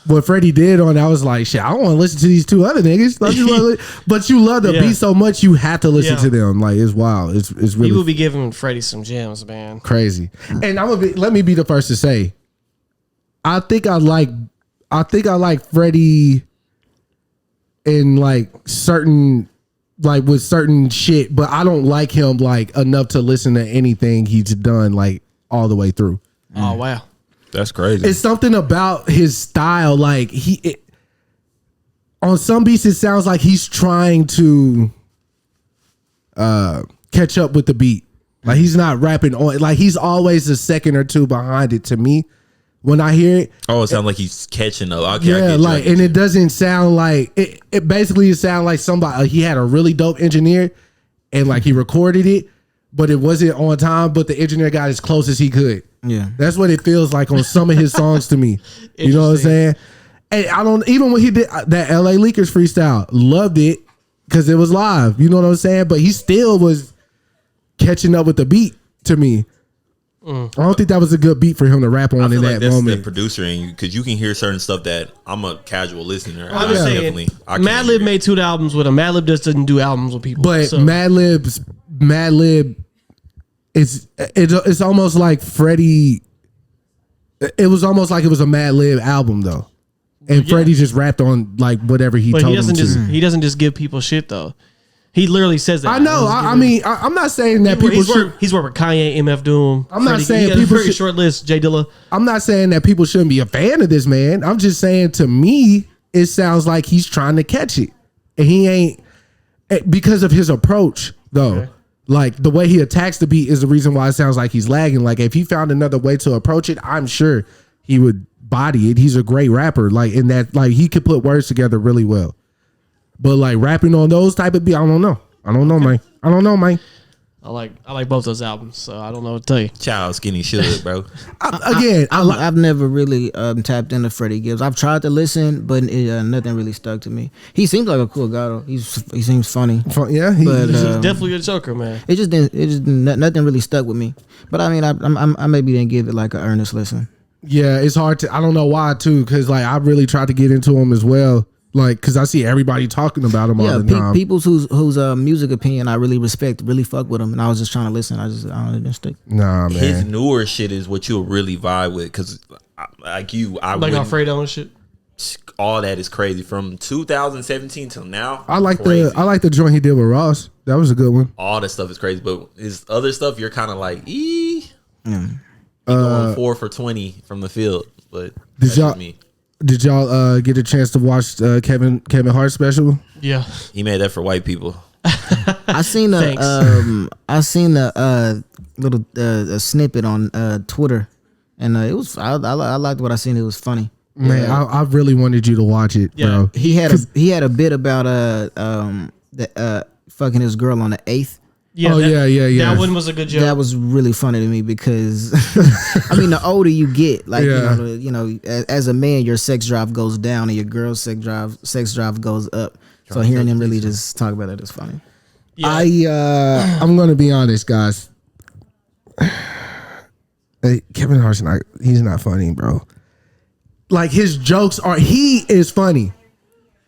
what Freddie did on, I was like, shit, I don't want to listen to these two other niggas. But you love the beat so much, you have to listen to them. Like, it's wild. It's really. People be giving Freddie some gems, man. Crazy. And let me be the first to say, I think I like Freddie in like certain, like with certain shit, but I don't like him like enough to listen to anything he's done like all the way through. Oh wow. That's crazy. It's something about his style. Like on some beats, it sounds like he's trying to catch up with the beat. Like he's not rapping on. Like he's always a second or two behind it to me when I hear it. Oh, it sounds like he's catching up. Okay, yeah, like, and it doesn't sound like it. It basically sounds like somebody he had a really dope engineer, and like he recorded it, but it wasn't on time. But the engineer got as close as he could. Yeah, that's what it feels like on some of his songs to me. You know what I'm saying? And I don't even when he did that LA Leakers freestyle, loved it because it was live. You know what I'm saying? But he still was catching up with the beat to me. I don't think that was a good beat for him to rap on in that moment. The producer in you, because you can hear certain stuff that I'm a casual listener. I'm just saying, Madlib made 2 albums with him. Madlib just doesn't do albums with people. But so. Madlib, it's almost like Freddie. It was almost like it was a Madlib album though, and Freddie just rapped on like whatever he told him to. He doesn't just give people shit though. He literally says that. I know. I mean, I'm not saying that people should. He's worked with Kanye, MF Doom. I'm not saying people should. Short list. Jay Dilla. I'm not saying that people shouldn't be a fan of this man. I'm just saying to me, it sounds like he's trying to catch it, and he ain't because of his approach though. Okay. Like the way he attacks the beat is the reason why it sounds like he's lagging. Like if he found another way to approach it, I'm sure he would body it. He's a great rapper. Like in that, like he could put words together really well. But like rapping on those type of beats, I don't know, man. I don't know, man. I like both those albums, so I don't know what to tell you. Child skinny shit, bro. I've never really tapped into Freddie Gibbs. I've tried to listen, but nothing really stuck to me. He seems like a cool guy though. He seems funny. Yeah, he's definitely a joker, man. It just nothing really stuck with me. But I mean, I maybe didn't give it like an earnest listen. Yeah, it's hard to. I don't know why too, because like I really tried to get into him as well. Like, cause I see everybody talking about him all the time. People whose music opinion I really respect, really fuck with him, and I was just trying to listen. I didn't stick. Nah, man. His newer shit is what you'll really vibe with, cause like Alfredo and shit. All that is crazy from 2017 till now. I like the joint he did with Ross. That was a good one. All that stuff is crazy, but his other stuff you're kind of like, going 4 for 20 from the field. But Did y'all get a chance to watch Kevin Hart's special? Yeah, he made that for white people. I seen a little snippet on Twitter, and it was I liked what I seen. It was funny. Man, I really wanted you to watch it, bro. He had a bit about fucking his girl on the 8th. Yeah, That one was a good joke. That was really funny to me because, I mean, the older you get, like you know, as a man, your sex drive goes down and your girl's sex drive goes up. So hearing him really just talk about it is funny. Yeah. I'm gonna be honest, guys. Kevin Hart's he's not funny, bro. Like his jokes he is funny.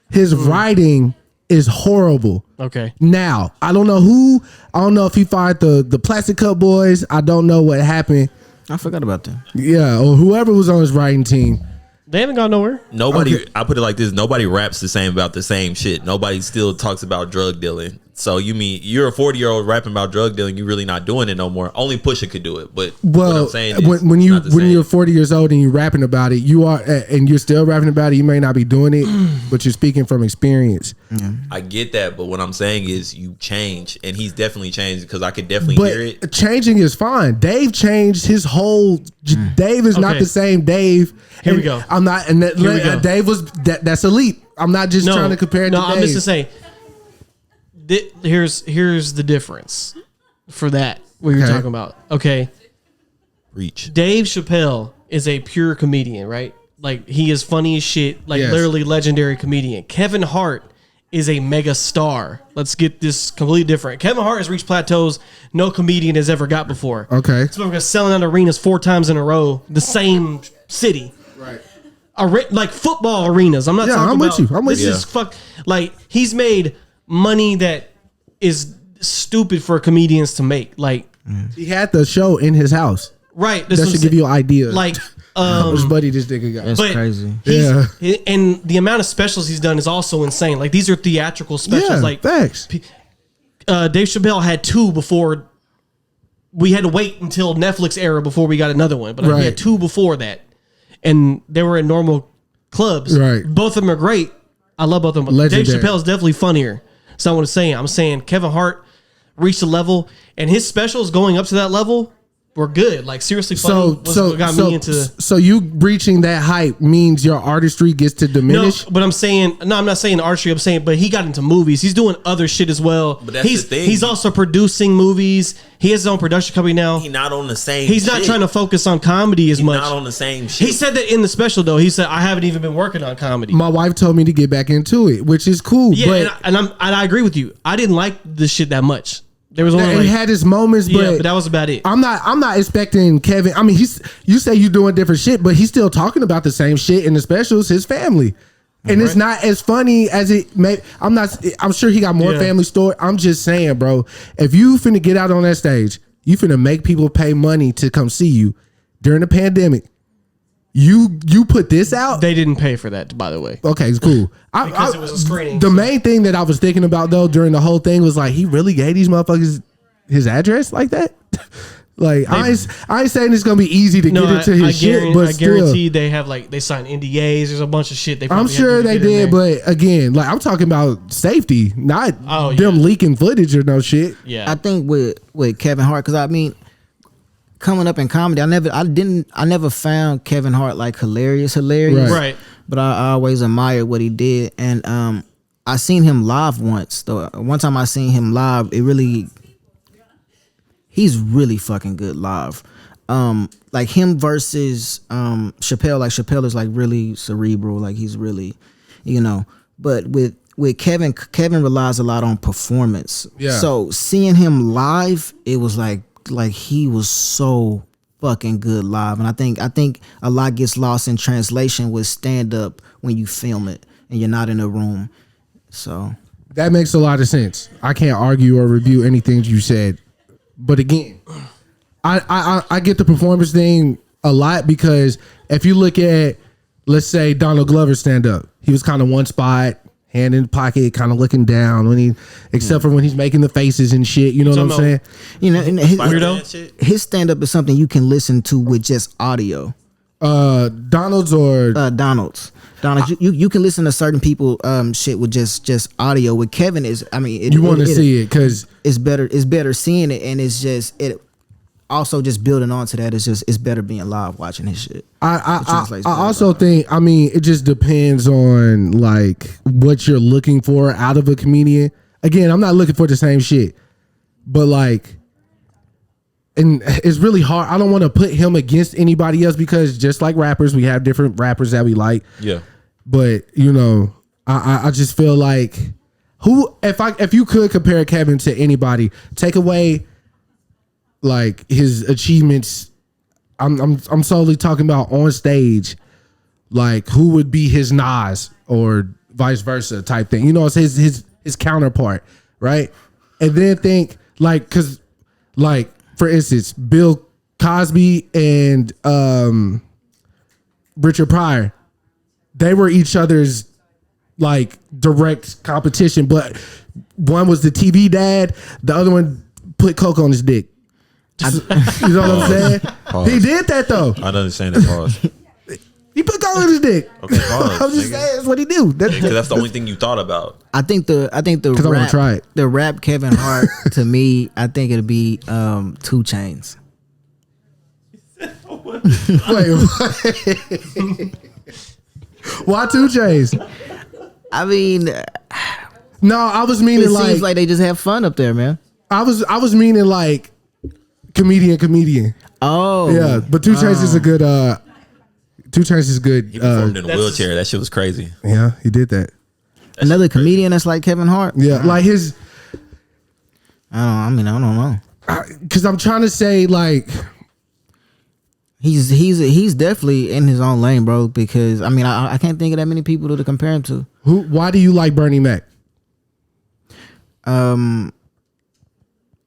His writing is horrible. Okay. Now, I don't know if he fired the Plastic Cup Boys. I don't know what happened. I forgot about that. Yeah, or whoever was on his writing team. They haven't gone nowhere. Nobody, I put it like this, nobody raps the same about the same shit. Nobody still talks about drug dealing. So you mean you're a 40-year-old rapping about drug dealing, you really not doing it no more. Only Pusha could do it. But what I'm saying is when you're 40 years old and you're rapping about it, you are, and you're still rapping about it, you may not be doing it, but you're speaking from experience. Yeah. I get that, but what I'm saying is you change, and he's definitely changed because I could definitely hear it. Changing is fine. Dave changed his whole. Dave is not the same Dave. Here we go. I'm not, and Dave was that's a leap. I'm not just trying to compare it to Dave. I'm just saying. Here's the difference for that what you're talking about. Okay, Reach. Dave Chappelle is a pure comedian, right? Like he is funny as shit, like literally legendary comedian. Kevin Hart is a mega star. Let's get this completely different. Kevin Hart has reached plateaus no comedian has ever got before. Okay, so we're selling out arenas 4 times in a row, the same city. Right. like football arenas. I'm not talking I'm about. with you. I'm with this you. is fuck. Like he's made money that is stupid for comedians to make. Like he had the show in his house. Right. That should give you an idea. Like how much money this nigga got. That's crazy. And the amount of specials he's done is also insane. Like these are theatrical specials. Yeah, like facts. Dave Chappelle had 2 before. We had to wait until Netflix era before we got another one, but he had 2 before that, and they were in normal clubs. Right. Both of them are great. I love both of them. Legendary. Dave Chappelle is definitely funnier. That's not what I'm saying. I'm saying Kevin Hart reached a level, and his specials going up to that level were good. Like seriously funny was what got me into. So you reaching that height means your artistry gets to diminish. No, but I'm not saying artistry. I'm saying, but he got into movies. He's doing other shit as well. But that's the thing. He's also producing movies. He has his own production company now. He's not on the same. He's not trying to focus on comedy as much. Not on the same shit. He said that in the special though. He said, "I haven't even been working on comedy." My wife told me to get back into it, which is cool. Yeah, but and I agree with you. I didn't like this shit that much. There was only it had its moments, but that was about it. I'm not expecting Kevin. I mean, you say you doing different shit, but he's still talking about the same shit in the specials. His family, and it's not as funny as it may. I'm sure he got more family story. I'm just saying, bro. If you finna get out on that stage, you finna make people pay money to come see you during the pandemic. You put this out. They didn't pay for that, by the way. Okay, it's cool. Because it was a screening. The main thing that I was thinking about though during the whole thing was like, he really gave these motherfuckers his address like that. Like I ain't saying it's gonna be easy to get into his shit, but I guarantee they have they signed NDAs. There's a bunch of shit. I'm sure they did, but again, like I'm talking about safety, not them leaking footage or no shit. Yeah, I think with Kevin Hart, because I mean, coming up in comedy, I never found Kevin Hart like hilarious, right? But I always admired what he did, and I seen him live once. Though one time I seen him live, he's really fucking good live. Like him versus Chappelle. Like Chappelle is like really cerebral. Like he's really, But with Kevin relies a lot on performance. Yeah. So seeing him live, it was like he was so fucking good live. And I think a lot gets lost in translation with stand up when you film it and you're not in a room. So that makes a lot of sense. I can't argue or review anything you said. But again, I get the performance thing a lot because if you look at, let's say, Donald Glover stand up, he was kind of one spot, hand in the pocket, kind of looking down except for when he's making the faces and shit. You know what I'm saying? And his stand up is something you can listen to with just audio. Donald's or Donald's. You can listen to certain people shit with just audio. With Kevin you want to see it because it's better seeing it, and it also just building on to that. It's better being live watching his shit. I also think it just depends on like what you're looking for out of a comedian. Again, I'm not looking for the same shit, but like. And it's really hard. I don't want to put him against anybody else because just like rappers, we have different rappers that we like. Yeah. But I just feel like if you could compare Kevin to anybody, take away like his achievements. I'm solely talking about on stage, like who would be his Nas or vice versa type thing. It's his counterpart, right? And then think because for instance, Bill Cosby and Richard Pryor, they were each other's like direct competition, but one was the TV dad, the other one put coke on his dick. You know what I'm saying? Pause. He did that though. I don't understand that. Pause. He put coke on his dick. Okay, pause. I'm just saying that's what he do. Because that's the only thing you thought about. I think the rap, try it. The rap Kevin Hart to me, I think it'd be 2 Chainz. Wait. Why 2 Chainz? I mean, no, I was meaning it seems like they just have fun up there, man. I was meaning like comedian. Oh, yeah, but 2 Chainz is a good. 2 Chainz is good. He performed in a wheelchair. That shit was crazy. Yeah, he did that. Another comedian that's like Kevin Hart. Yeah, like his. I don't know. Because I'm trying to say like. He's definitely in his own lane, bro. Because I mean, I can't think of that many people to compare him to. Why do you like Bernie Mac?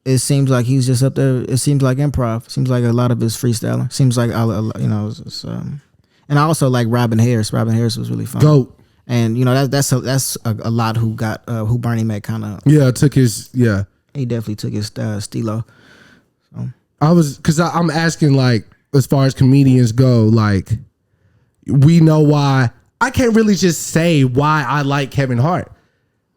It seems like he's just up there. It seems like improv. Seems like a lot of his freestyling. Seems like and I also like Robin Harris. Robin Harris was really fun. GOAT. And you know that's a lot who got who Bernie Mac kind of took his He definitely took his stilo. So I'm asking, like, as far as comedians go, like, we know why. I can't really just say why I like Kevin Hart.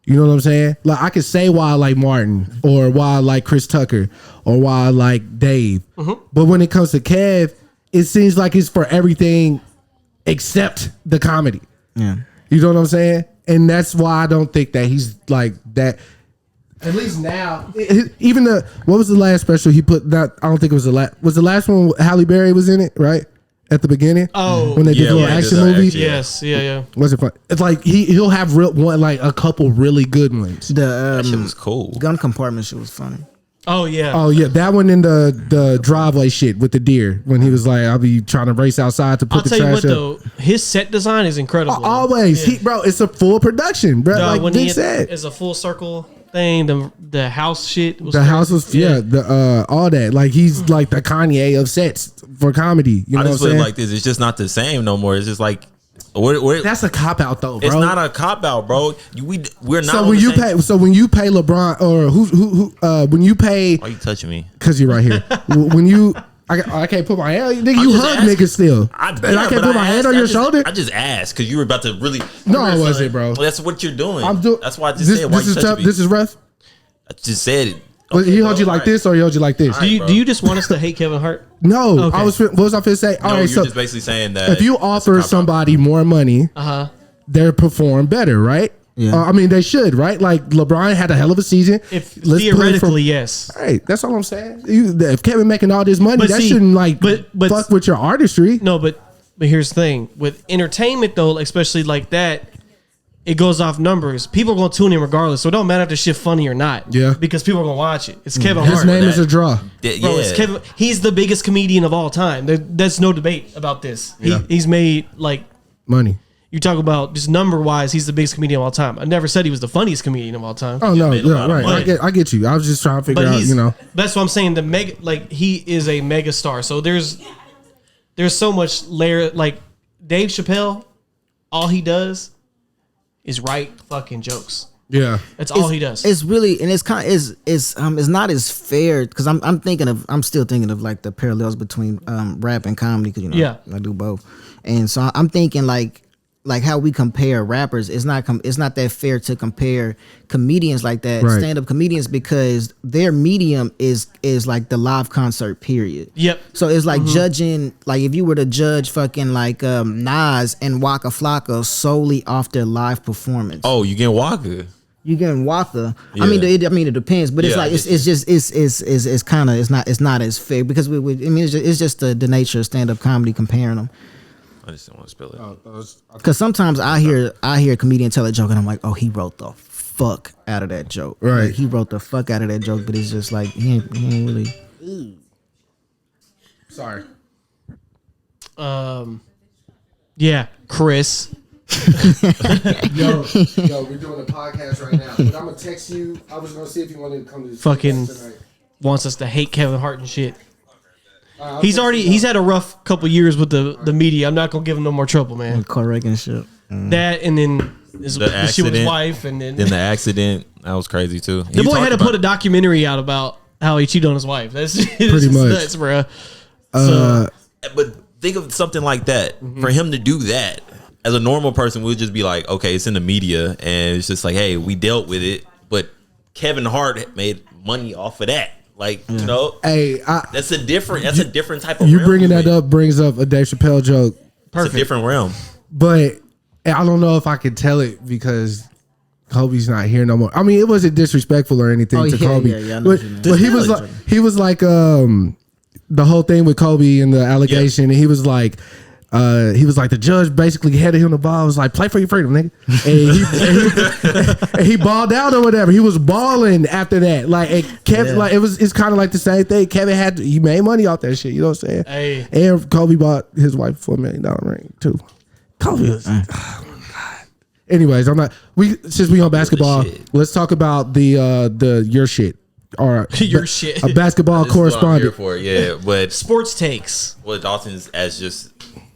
You know what I'm saying? Like, I could say why I like Martin, or why I like Chris Tucker, or why I like Dave. But when it comes to Kev, it seems like it's for everything except the comedy. yeah. You know what I'm saying? And that's why I don't think that he's like that. At least now, even what was the last special he put? I don't think it was the last. Was the last one Halle Berry was in it, right? At the beginning, when they did the little action movie. Yes, yeah. Was it fun? It's like he'll have a couple really good ones. The That shit was cool. gun compartment shit was funny. Oh yeah. Oh yeah, that one in the driveway shit with the deer when he was like, "I'll be trying to race outside to put I'll the tell you trash what up." though, his set design is incredible. Always, Yeah. it's a full production, bro. Like when Vic said, it's a full circle thing. The house shit was the crazy. house was all that. Like he's like the Kanye of sets for comedy. You know I what I'm just feel saying? like this. It's just not the same no more. It's just like That's a cop out though, bro. it's not a cop out, bro. We're not. So when you pay LeBron, or when you pay, Why are you touching me? because you're right here. When you, I can't put my hand. Nigga, you just hug asking. niggas still, and I can't put my hand on your shoulder. I just asked because you were about to really. No, I wasn't, bro. Well, that's what you're doing. I'm doing. That's why I just said. Why This you is touching tough. me? This is rough. I just said it. But Okay, he bro, held you like alright. this, or he held you like this? Alright. Do you just want us to hate Kevin Hart? No, Okay. what was I finna say? All No, right, you're so just basically saying that if you it's a offer cop-out. somebody more money, they perform better, right? Yeah. I mean, they should, right? Like LeBron had a hell of a season. If Let's put it theoretically, yes. All right, that's all I'm saying. If Kevin making all this money, But that see, shouldn't like but- fuck with your artistry. No, but here's the thing with entertainment though, especially like that, it goes off numbers. People are gonna tune in regardless, so it don't matter if the shit funny or not. Yeah. because people are gonna watch it. It's Kevin His Hart. name is a draw. Yeah, Bro, it's Kevin. He's the biggest comedian of all time. There's no debate about this. Yeah. He's made like Money. you talk about just number wise, he's the biggest comedian of all time. I never said he was the funniest comedian of all time. Oh no, made a lot of right. money. I get you. I was just trying to figure But out, he's, you know. that's what I'm saying. The mega, like he is a mega star. So there's so much layer. Like Dave Chappelle, all he does is write fucking jokes. Yeah. That's all he does. It's really, and it's kind of it's not as fair because I'm still thinking of like the parallels between rap and comedy because Yeah. I do both, and so I'm thinking like how we compare rappers. It's not that fair to compare comedians like that, Right. stand up comedians, because their medium is like the live concert period. Yep. So it's like judging, like if you were to judge fucking like Nas and Waka Flocka solely off their live performance. Oh, you getting Walker? You getting Waka? Yeah. I mean, it depends, but it's Yeah, like I it's get just it's kind of it's not as fair because it's just the nature of stand up comedy comparing them. I just don't want to spill it. Because sometimes I hear a comedian tell a joke and I'm like, oh, he wrote the fuck out of that joke. Right. Like, he wrote the fuck out of that joke, but it's just like he ain't really. Sorry. Yeah, Chris. Yo, we're doing a podcast right now. But I'm gonna text you. I was gonna see if you wanted to come to this Fucking podcast tonight. wants us to hate Kevin Hart and shit. I'll He's text you. he's had a rough couple years with the media. I'm not gonna give him no more trouble, man. Correct and shit. That and then his shit with his accident. wife, and then Then the accident, that was crazy too. the boy had to put a documentary out about how he cheated on his wife. That's Pretty much. nuts, bro. So, But think of something like that. For him to do that, as a normal person, we'll just be like, okay, it's in the media, and it's just like, hey, we dealt with it. But Kevin Hart made money off of that. Like, you know, Hey, that's a different type of you realm. bringing that up brings up a Dave Chappelle joke, It's a different realm. but I don't know if I could tell it because Kobe's not here no more. I mean, it wasn't disrespectful or anything Oh, to yeah, Kobe, yeah, I know what you mean. but he was like the whole thing with Kobe and the allegation, and he was like, He was like, the judge basically headed him the ball. Was like, play for your freedom, nigga. And he balled out or whatever. He was balling after that. Like, and Kevin, like it's kind of like the same thing. Kevin he made money off that shit. You know what I'm saying? Hey. And Kobe bought his wife $4 million ring too. Kobe was. Oh my God. Anyways, since we on basketball, let's talk about the your shit. Or your shit. A basketball correspondent. For, yeah, but sports takes. Well, Dalton's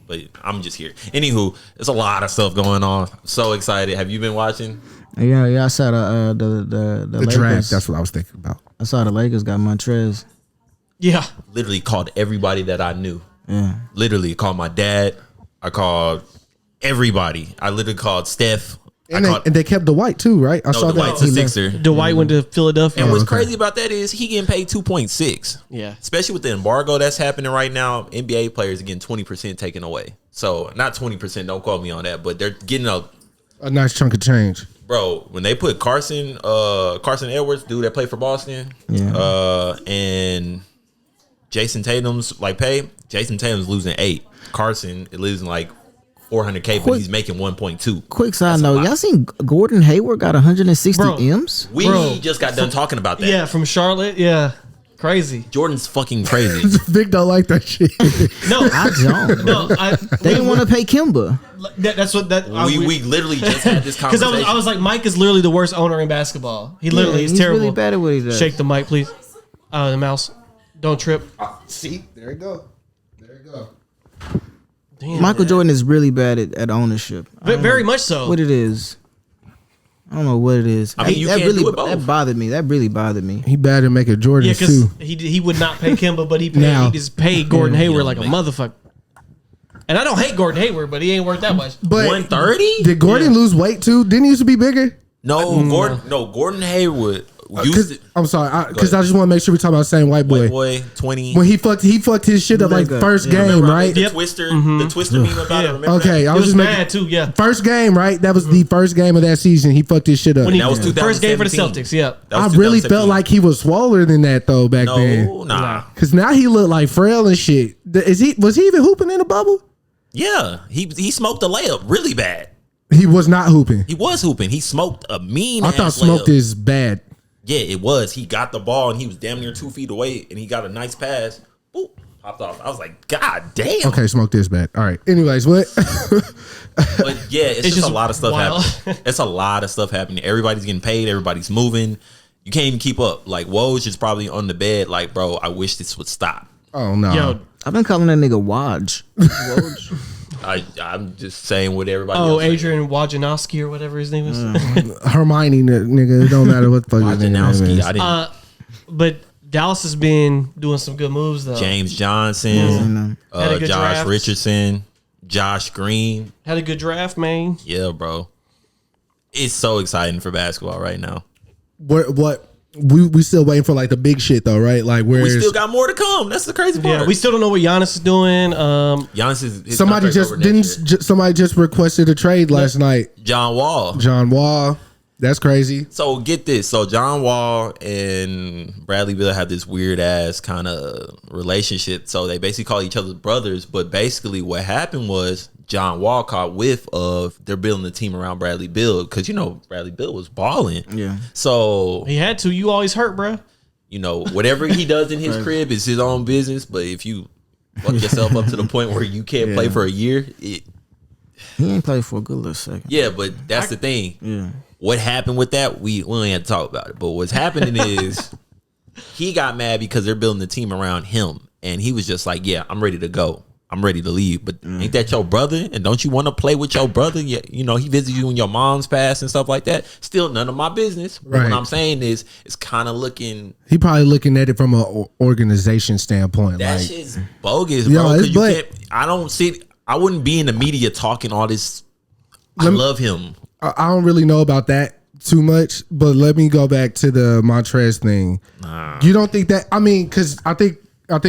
but I'm just here. Anywho, there's a lot of stuff going on. I'm so excited. Have you been watching? Yeah. I saw the Lakers. Draft. That's what I was thinking about. I saw the Lakers got Montrez. Yeah. Literally called everybody that I knew. Yeah. Literally called my dad. I called everybody. I literally called Steph. And they kept Dwight too, right? I saw that. Dwight's a Sixer. Dwight went to Philadelphia. And what's crazy about that is he getting paid 2.6. Yeah. Especially with the embargo that's happening right now, NBA players are getting 20% taken away. So not 20%, don't quote me on that, but they're getting a nice chunk of change. Bro, when they put Carson Edwards, dude that played for Boston, and Jason Tatum's pay, Jason Tatum's losing 8. Carson is losing $400K, but he's making 1.2. Quick side note, y'all seen Gordon Hayward got 160 M's? We just got done talking about that. Yeah, from Charlotte. Yeah. Crazy. Jordan's fucking crazy. Vic don't like that shit. No, I don't. No, they didn't want to pay Kimba. That's what we literally just had this conversation. Because I was like, Mike is literally the worst owner in basketball. He literally is terrible. He's really bad at what he does. Shake the mic, please. The mouse. Don't trip. See, there you go. Damn, Michael Jordan is really bad at ownership. Very much so. What it is. I don't know what it is. I mean, you can't do it both. That bothered me. That really bothered me. He bad at making Jordans too. He would not pay Kimba, but he just paid Gordon Hayward like a motherfucker. And I don't hate Gordon Hayward, but he ain't worth that much. But 130? Did Gordon lose weight too? Didn't he used to be bigger? No, Gordon Hayward I'm sorry, because I just want to make sure we talk about the same white boy. 20. When he fucked his shit up first game, right? The Twister meme about it. Remember okay, that? I was just mad too. Yeah, first game, right? That was the first game of that season. He fucked his shit up. That was 2017. First game for the Celtics. Yeah, I really felt like he was swoller than that though back then. No, nah. Because now he looked like frail and shit. Was he even hooping in the bubble? Yeah, he smoked a layup really bad. He was not hooping. He was hooping. He smoked a mean. I thought smoked is bad. Yeah, it was. He got the ball and he was damn near 2 feet away and he got a nice pass. Boop, popped off. I was like, God damn. Okay, smoke this bad. All right. Anyways, what? But yeah, it's just a lot of stuff happening. It's a lot of stuff happening. Everybody's getting paid. Everybody's moving. You can't even keep up. Like, Woj is probably on the bed. Like, bro, I wish this would stop. Oh no. Yo, I've been calling that nigga Woj. I'm just saying what everybody else Adrian Wojnarowski or whatever his name is. Hermione, nigga. It don't matter what the fuck his name is. I didn't. But Dallas has been doing some good moves though. James Johnson, Had a good Josh draft. Richardson, Josh Green. Had a good draft, man. Yeah, bro. It's so exciting for basketball right now. What we still waiting for the big shit though, right? Like We still got more to come. That's the crazy part. Yeah, we still don't know what Giannis is doing. Giannis is somebody just requested a trade last night. John Wall. That's crazy. So get this. So John Wall and Bradley Beal have this weird ass kind of relationship. So they basically call each other brothers. But basically what happened was John Wall caught whiff of they're building a team around Bradley Beal because Bradley Beal was balling. Yeah. So he had to. You always hurt, bro. Whatever he does in his crib is his own business. But if you fuck yourself up to the point where you can't play for a year, he ain't played for a good little second. Yeah, but that's the thing. Yeah. What happened with that? We ain't have to talk about it. But what's happening is he got mad because they're building the team around him. And he was just like, yeah, I'm ready to go. I'm ready to leave. But ain't that your brother? And don't you want to play with your brother? Yeah, he visited you when your mom's passed and stuff like that. Still none of my business. But Right. what I'm saying is it's kind of looking. He probably looking at it from an organization standpoint. That shit's bogus, bro. Yo, I wouldn't be in the media talking all this. I love him. I don't really know about that too much, but let me go back to the Montrez thing. You don't think that? I mean, because I think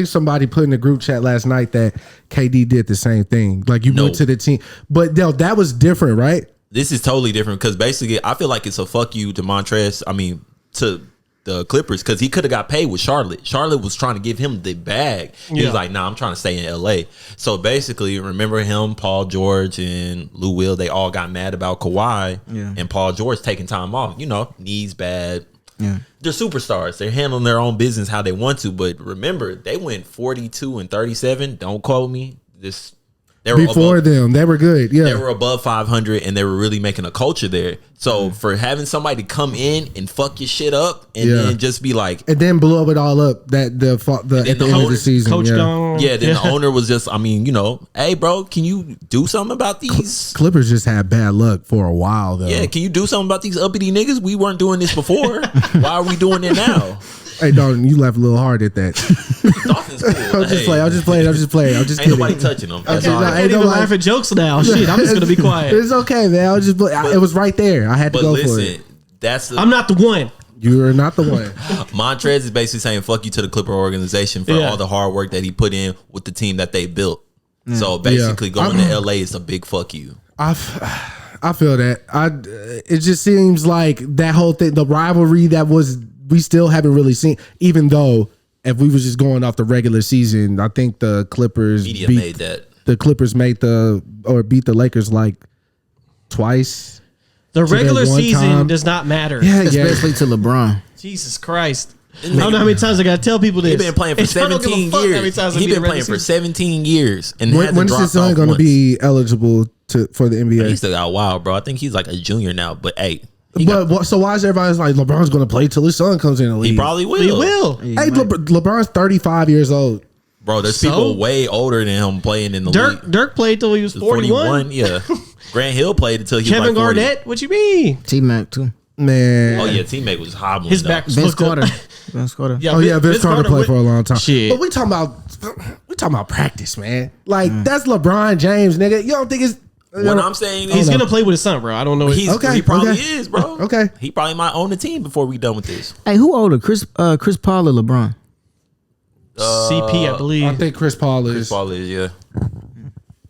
somebody put in the group chat last night that KD did the same thing. Like you went to the team, but that was different, right? This is totally different because basically I feel like it's a fuck you to Montrez. I mean, to the Clippers because he could have got paid with Charlotte. Charlotte was trying to give him the bag. He was like, nah, I'm trying to stay in LA. So basically, remember him, Paul George, and Lou Will, they all got mad about Kawhi and Paul George taking time off. You know, knees bad. Yeah. They're superstars. They're handling their own business how they want to. But remember, they went 42-37. Don't quote me. They were before them, they were good. Yeah, they were above 500, and they were really making a culture there. So for having somebody come in and fuck your shit up, and then just be like, and then blow it all up at the end of the season, coach gone. Then the owner was just, I mean, you know, hey, bro, can you do something about these? Clippers just had bad luck for a while, though. Yeah, can you do something about these uppity niggas? We weren't doing this before. Why are we doing it now? Hey, Dalton, you laughed a little hard at that. Dolphins cool. I'm just playing. I'm just Ain't kidding. nobody touching them. I can't even laugh at jokes now. Shit, I'm just gonna be quiet. It's okay, man. It was right there. I had to go for it. I'm not the one. You are not the one. Montrez is basically saying fuck you to the Clipper organization for all the hard work that he put in with the team that they built. So basically, going to LA is a big fuck you. I feel that. It just seems like that whole thing, the rivalry that was. We still haven't really seen, even though if we was just going off the regular season, I think the Clippers made that. The Clippers beat the Lakers like twice. The regular season does not matter. Especially to LeBron. Jesus Christ. I don't know how many times I gotta tell people this. He's been playing for 17 years. He's been playing for 17 years. And when is his son going to be eligible for the NBA? He still got wild, bro. I think he's like a junior now, but hey. So why is everybody like LeBron's going to play till his son comes in the league? He probably will. He will. Hey, LeBron's 35 years old. Bro, there's people way older than him playing in the league. Dirk played till he was 41. Yeah. Grant Hill played until he Kevin was like 40. Garnett, what you mean? T-Mac too. Man. Oh yeah, teammate was hobbling. His back was Vince Carter. Vince Carter. Vince Carter played for a long time. Shit. But we talking about practice, man. Like that's LeBron James, nigga. You don't think it's what I'm saying is he's gonna play with his son, bro. I don't know. He probably is, bro. Okay. He probably might own the team before we done with this. Hey, who older, Chris Paul or LeBron? CP, I believe. I think Chris Paul is. Chris Paul is, yeah.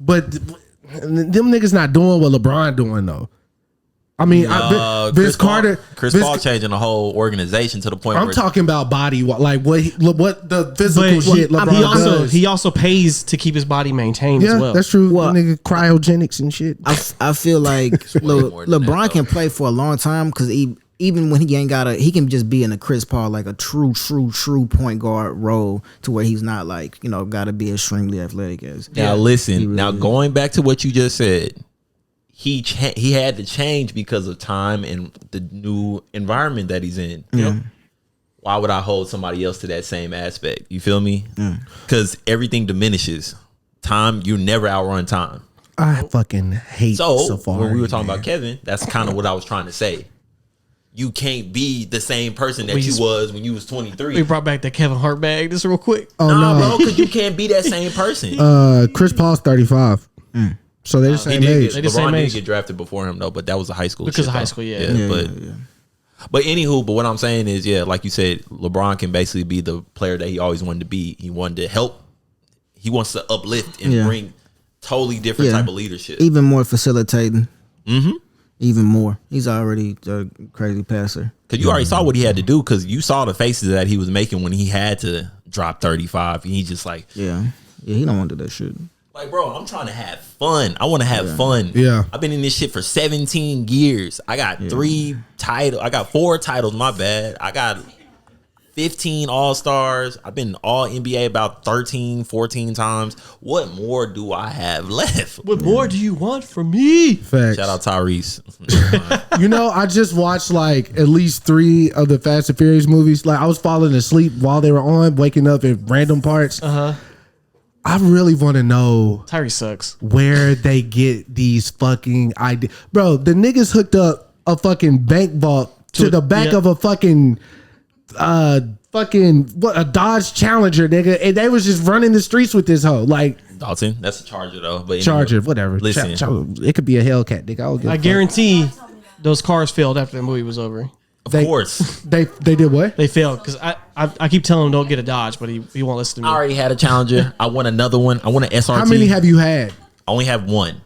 But them niggas not doing what LeBron doing though. I mean, Vince Carter, Chris Paul changing the whole organization to the point. I'm talking about body, like what the physical shit LeBron does. He also pays to keep his body maintained as well. That's true. Well, nigga, cryogenics and shit. I feel like LeBron can play for a long time because even when he ain't he can just be in a Chris Paul like a true point guard role to where he's not like gotta be extremely athletic as. Now listen, going back to what you just said. He had to change because of time and the new environment that he's in. Yeah. Why would I hold somebody else to that same aspect? You feel me? Because everything diminishes. Time, you never outrun time. I fucking hate Safari. When we were talking about Kevin, that's kind of what I was trying to say. You can't be the same person that you was when you was 23. We brought back that Kevin Hart bag just real quick. Oh, no, bro, because you can't be that same person. Chris Paul's 35. So they're the same age. LeBron didn't get drafted before him though, but that was a high school. Because of high school, But anywho, but what I'm saying is, like you said, LeBron can basically be the player that he always wanted to be. He wanted to help. He wants to uplift and bring totally different type of leadership. Even more facilitating. Mm-hmm. Even more. He's already a crazy passer. Because you already saw what he had to do. Because you saw the faces that he was making when he had to drop 35. And he just like, yeah, he don't want to do that shit. Like, bro, I'm trying to have fun. I want to have fun. Yeah. I've been in this shit for 17 years. I got 3 titles. I got 4 titles. My bad. I got 15 All-Stars. I've been all NBA about 13, 14 times. What more do I have left? What more do you want from me? Facts. Shout out Tyrese. I just watched like at least 3 of the Fast and Furious movies. Like I was falling asleep while they were on, waking up in random parts. I really want to know Tyrese sucks. Where they get these fucking ideas. Bro, the niggas hooked up a fucking bank vault to the back of a fucking a Dodge Challenger, nigga. And they was just running the streets with this hoe. Like Dalton, that's a Charger though. But anyway, Charger, whatever. Listen, it could be a Hellcat, nigga. I guarantee those cars failed after the movie was over. Of course. They did what? They failed because I keep telling him don't get a Dodge, but he won't listen to me. I already had a Challenger. I want another one. I want an SRT. How many have you had? I only have one.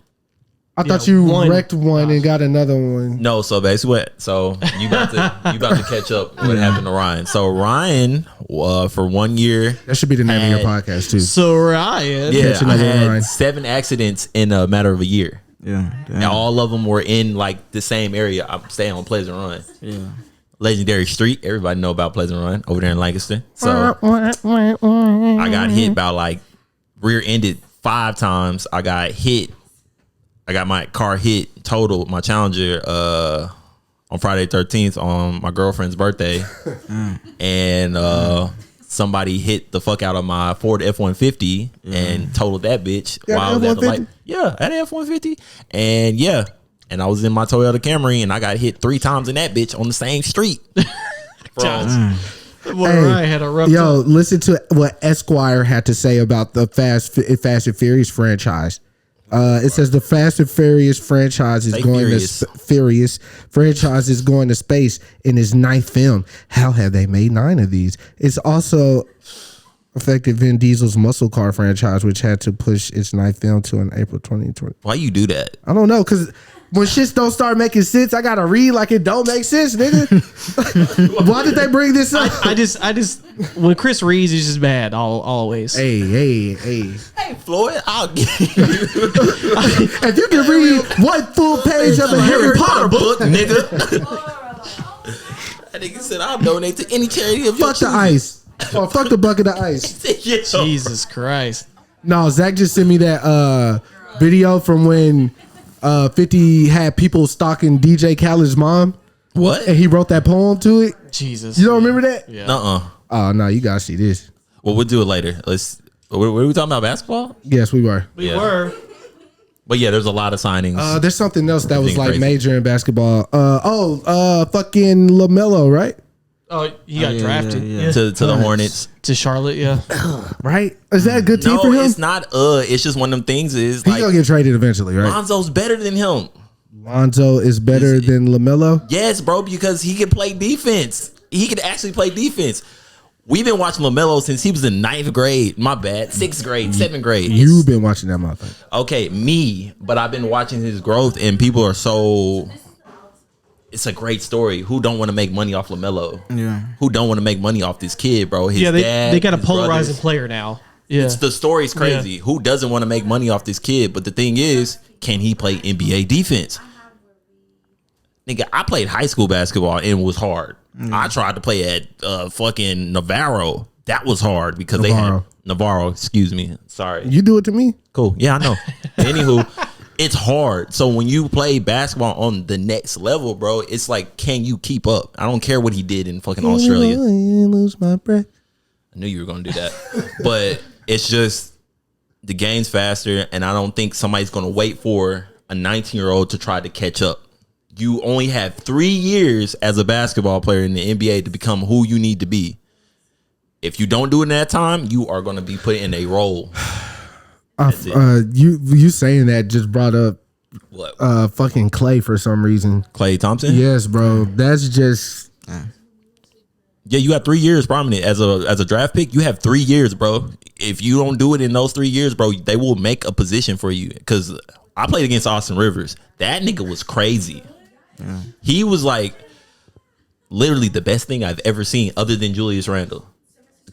I thought you wrecked one and got another one. No, so basically so you about to catch up what happened to Ryan. So Ryan, for 1 year, that should be the name of your podcast too. So Ryan, yeah, I had 7 accidents in a matter of a year. Yeah, and all of them were in like the same area. I'm staying on Pleasant Run. Yeah, legendary street. Everybody know about Pleasant Run over there in Lancaster. So I got hit by like rear-ended 5 times. I got my car hit totaled, my Challenger, on Friday 13th on my girlfriend's birthday. And somebody hit the fuck out of my Ford F-150 and totaled that bitch while I was at the light. Yeah, at F-150. And I was in my Toyota Camry and I got hit 3 times in that bitch on the same street. Ryan had a rough time. Listen to what Esquire had to say about the Fast and Furious franchise. It says the Fast and Furious franchise is going to space in its 9th film. How have they made 9 of these? It's also affected Vin Diesel's muscle car franchise, which had to push its 9th film to an April 2020. Why you do that? I don't know, because when shit don't start making sense, I gotta read like it don't make sense, nigga. Why did they bring this up? I just when Chris reads, he's just bad always. Hey, Floyd, I'll give you. If you can read one full page of a Harry Potter book, nigga. That nigga said I'll donate to any charity of your choosing. Fuck the ice. Oh, fuck the bucket of ice. Jesus Christ. No, Zach just sent me that video from when 50 had people stalking DJ Khaled's mom. What? And he wrote that poem to it. Jesus. You don't remember that? Yeah. Oh no, you gotta see this. Well, we'll do it later. Were we talking about basketball? Yes, we were. We were. But yeah, there's a lot of signings. There's something else that was like crazy. major in basketball. Fucking LaMelo, right? Oh, he got drafted to the Hornets. To Charlotte, yeah. Right? Is that a good team for him? No, it's not. It's just one of them things. Is he's gonna get traded eventually, right? Lonzo's better than him. Lonzo is better than LaMelo? Yes, bro, because he can play defense. He can actually play defense. We've been watching LaMelo since he was in 9th grade. My bad. 6th grade, 7th grade. You've been watching that motherfucker. Okay, me, but I've been watching his growth, and people are so. It's a great story. Who don't want to make money off LaMelo? Yeah. Who don't want to make money off this kid, bro? His dad, they got a his polarizing brothers. player now. Yeah. The story's crazy. Yeah. Who doesn't want to make money off this kid? But the thing is, can he play NBA defense? Nigga, I played high school basketball and it was hard. I tried to play at fucking Navarro. That was hard because they had Navarro. Excuse me. Sorry. You do it to me? Cool. Yeah, I know. Anywho, it's hard. So when you play basketball on the next level, bro, it's like, can you keep up? I don't care what he did in fucking Australia. Lose my breath. I knew you were going to do that. But it's just the game's faster, and I don't think somebody's going to wait for a 19-year-old to try to catch up. You only have 3 years as a basketball player in the NBA to become who you need to be. If you don't do it in that time, you are going to be put in a role. You saying that just brought up what? Fucking Clay for some reason. Klay Thompson? Yes, bro. That's just. Yeah, you have 3 years prominent as a draft pick. You have 3 years, bro. If you don't do it in those 3 years, bro, they will make a position for you. Because I played against Austin Rivers. That nigga was crazy. Yeah. He was like literally the best thing I've ever seen, other than Julius Randle.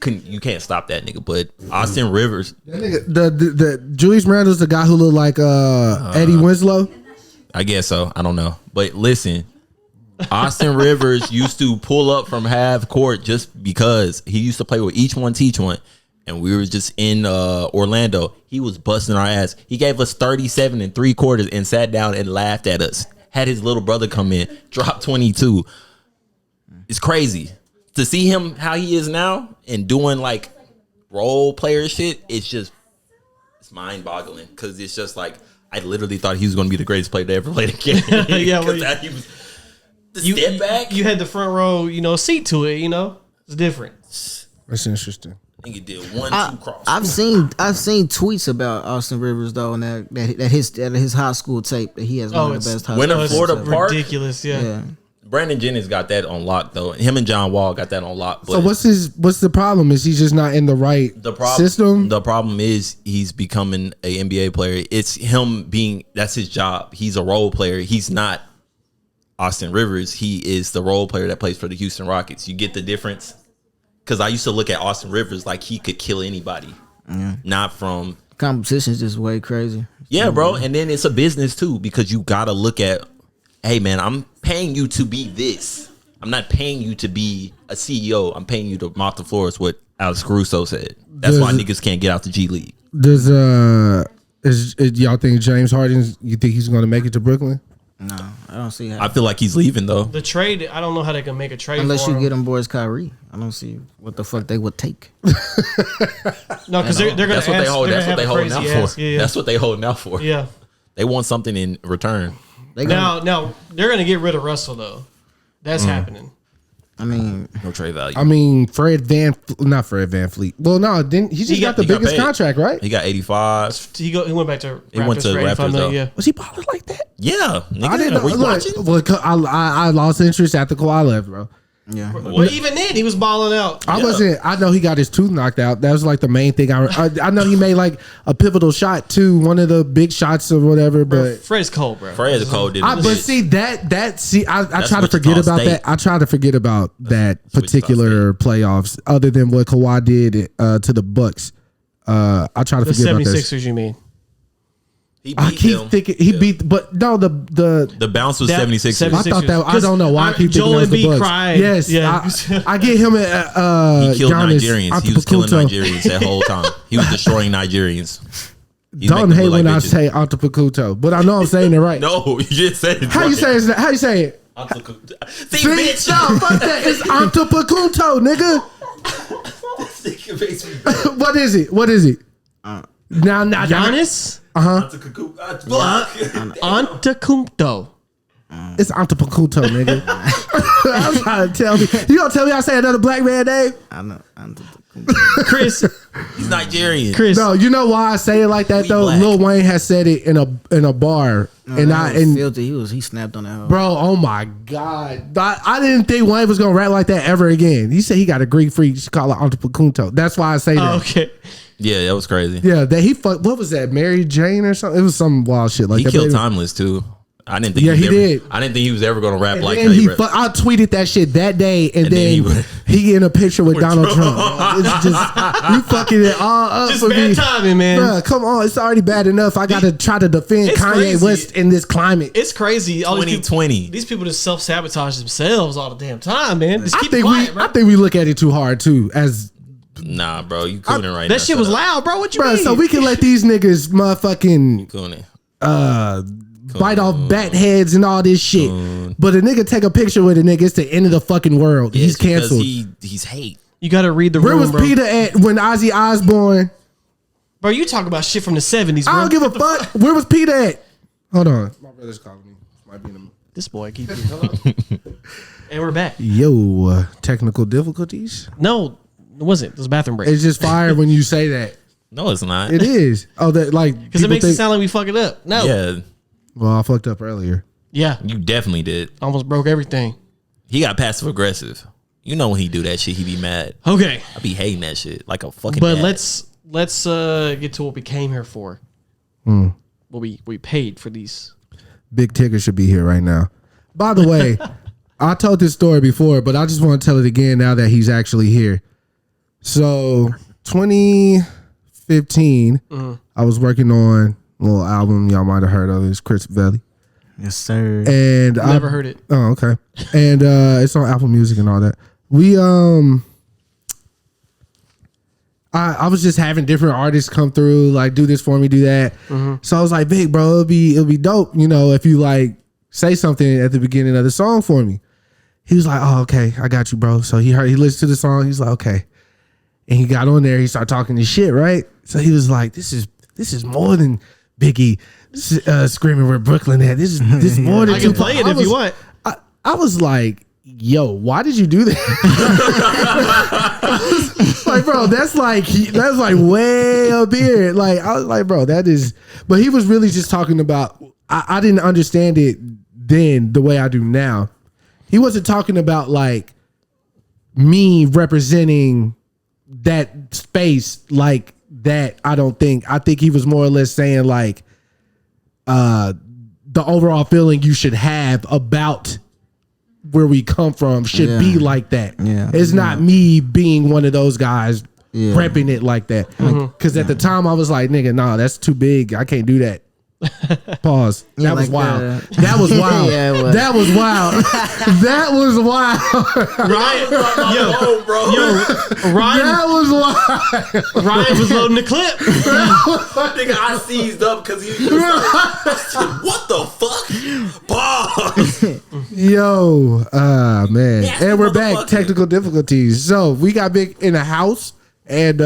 You can't stop that nigga. But Austin Rivers, that nigga, the Julius Randle's the guy who looked like Eddie Winslow. I guess so. I don't know. But listen. Austin Rivers used to pull up from half court just because he used to play with each one, teach one. And we were just in Orlando. He was busting our ass. He gave us 37 3/4 and sat down and laughed at us. Had his little brother come in, drop 22. It's crazy. To see him how he is now and doing like role player shit, it's mind boggling. Because it's just like, I literally thought he was going to be the greatest player to ever play the game. Yeah, well, he was... step back. You had the front row, seat to it. It's different. That's interesting. I think he did 1-2 cross. I've seen tweets about Austin Rivers though, and that his high school tape that he has one of the best high Winter school Florida tapes. Park. Ridiculous, yeah. Brandon Jennings got that on lock though. Him and John Wall got that on lock. So what's the problem? Is he just not in the right system? The problem is he's becoming an NBA player. It's him that's his job. He's a role player. He's not Austin Rivers. He is the role player that plays for the Houston Rockets. You get the difference? Because I used to look at Austin Rivers like he could kill anybody. Yeah. Not from competition's just way crazy. Yeah, bro. And then it's a business too, because you gotta look at, hey man, I'm paying you to be this. I'm not paying you to be a CEO. I'm paying you to mop the floor, is what Alex Caruso said. That's why niggas can't get out the G League. Does y'all think James Harden, you think he's gonna make it to Brooklyn? No, I don't see how. I feel like he's leaving though. The trade, I don't know how they can make a trade unless for you him. get him boys Kyrie. I don't see what the fuck they would take. No, because they're gonna. That's what they hold. That's what they holding out for. Yeah. That's what they holding out for. Yeah, they want something in return. Now they're gonna get rid of Russell though. That's happening. I mean, no trade value. I mean, not Fred VanVleet. Well, no, didn't he just got the biggest contract, right? He got 85. He went back to. He went to Raptors though. Yeah. Was he balling like that? Yeah, nigga, I didn't know. were you watching? I lost interest after Kawhi left, bro. yeah. Well, even then he was balling out. I know he got his tooth knocked out. That was like the main thing. I know he made like a pivotal shot too, one of the big shots or whatever. But Fred's cold, bro. Fred's cold. But see I try to forget about that. I try to forget about that particular playoffs. Other than what Kawhi did to the Bucks, I try to forget about that. 76ers, you mean? I keep thinking he beat, but no, the bounce was 76. I thought that. I don't know why I keep thinking that was the Bucks. Cried. Yes, Yeah. I get him at He killed Giannis Nigerians. He was killing Nigerians that whole time. He was destroying Nigerians. Don't hate when I say Antetokounmpo, but I know I'm saying it right. No, you just said it. How you say it? How you say it? See, bitch. No, fuck that. It's Antetokounmpo, nigga. What is it? What is it? Now, Giannis? Antetokounmpo. It's Antetokounmpo, nigga. I'm trying to tell me. You gonna tell me I say another black man name? I know. Chris. He's Nigerian. Chris. No, you know why I say it like that though? Black. Lil Wayne has said it in a bar, filthy. He snapped on that hoe. Bro, oh my god, I didn't think Wayne was gonna rap like that ever again. He said he got a Greek freak. She call it Antetokounmpo. That's why I say that. Okay. Yeah, that was crazy. Yeah, that he fucked. What was that? Mary Jane or something? It was some wild shit like He that. killed Timeless too. I didn't think. Yeah, he did. I didn't think he was ever going to rap like And that. I tweeted that shit that day, and then he in a picture with Donald Trump. It's just you fucking it all up Just for bad me. timing, man. Bruh, come on, it's already bad enough. I got to try to defend It's Kanye crazy. West in this climate. It's crazy. All 2020. These people just self-sabotage themselves all the damn time, man. Just keep quiet, bro. I think we look at it too hard too. As Nah, bro, you cooning right now. That shit was loud, bro. What you mean? so we can let these niggas motherfucking Cooning. bite off bat heads and all this shit. But a nigga take a picture with a nigga, it's the end of the fucking world. He's canceled. He's hate. You got to read the Where room, was bro. Peter at when Ozzy Osbourne? Bro, you talk about shit from the 70s, bro. I don't give a fuck. Where was Peter at? Hold on. My brother's calling me. Might be in This boy keep it. Hello. And we're back. Yo, technical difficulties. No, it wasn't. It was a bathroom break. It's just fire when you say that. No, it's not. It is. Oh, that like Because it makes it sound like we fucking up. No. Yeah, Well, I fucked up earlier. Yeah. you definitely did. Almost broke everything. He got passive aggressive. You know when he do that shit, he be mad. Okay. I be hating that shit like a fucking. But dad. let's get to what we came here for. What we paid for these. Big Tigger should be here right now. By the way, I told this story before, but I just want to tell it again now that he's actually here. So 2015, I was working on a little album y'all might have heard of. It's Chris Velli. Yes, sir. And Never heard it. Oh, okay. And it's on Apple Music and all that. We I was just having different artists come through, like do this for me, do that. So I was like, big bro, it'll be dope, you know, if you like say something at the beginning of the song for me. He was like, oh, okay, I got you, bro. So he listened to the song, he's like, okay. And he got on there, he started talking this shit, right? So he was like, this is more than Biggie screaming where Brooklyn at. This is more than I can Tupac. play it if you want. I was like, yo, why did you do that? Like, bro, that's like way up here. Like, I was like, bro, that is. But he was really just talking about. I didn't understand it then the way I do now. he wasn't talking about like me representing that space like that. I think he was more or less saying like the overall feeling you should have about where we come from should be like that. Yeah. It's not me being one of those guys repping it like that. Because at the time I was like, nigga, nah, that's too big. I can't do that. Pause. That was wild. That was wild. That was wild. That was wild. Ryan, Ryan, that was wild. Ryan was loading the clip. Nigga, I seized up because he was like, what the fuck? Pause. Yo, man. Yes, And we're back. motherfucker. Technical difficulties. So we got Big in the house and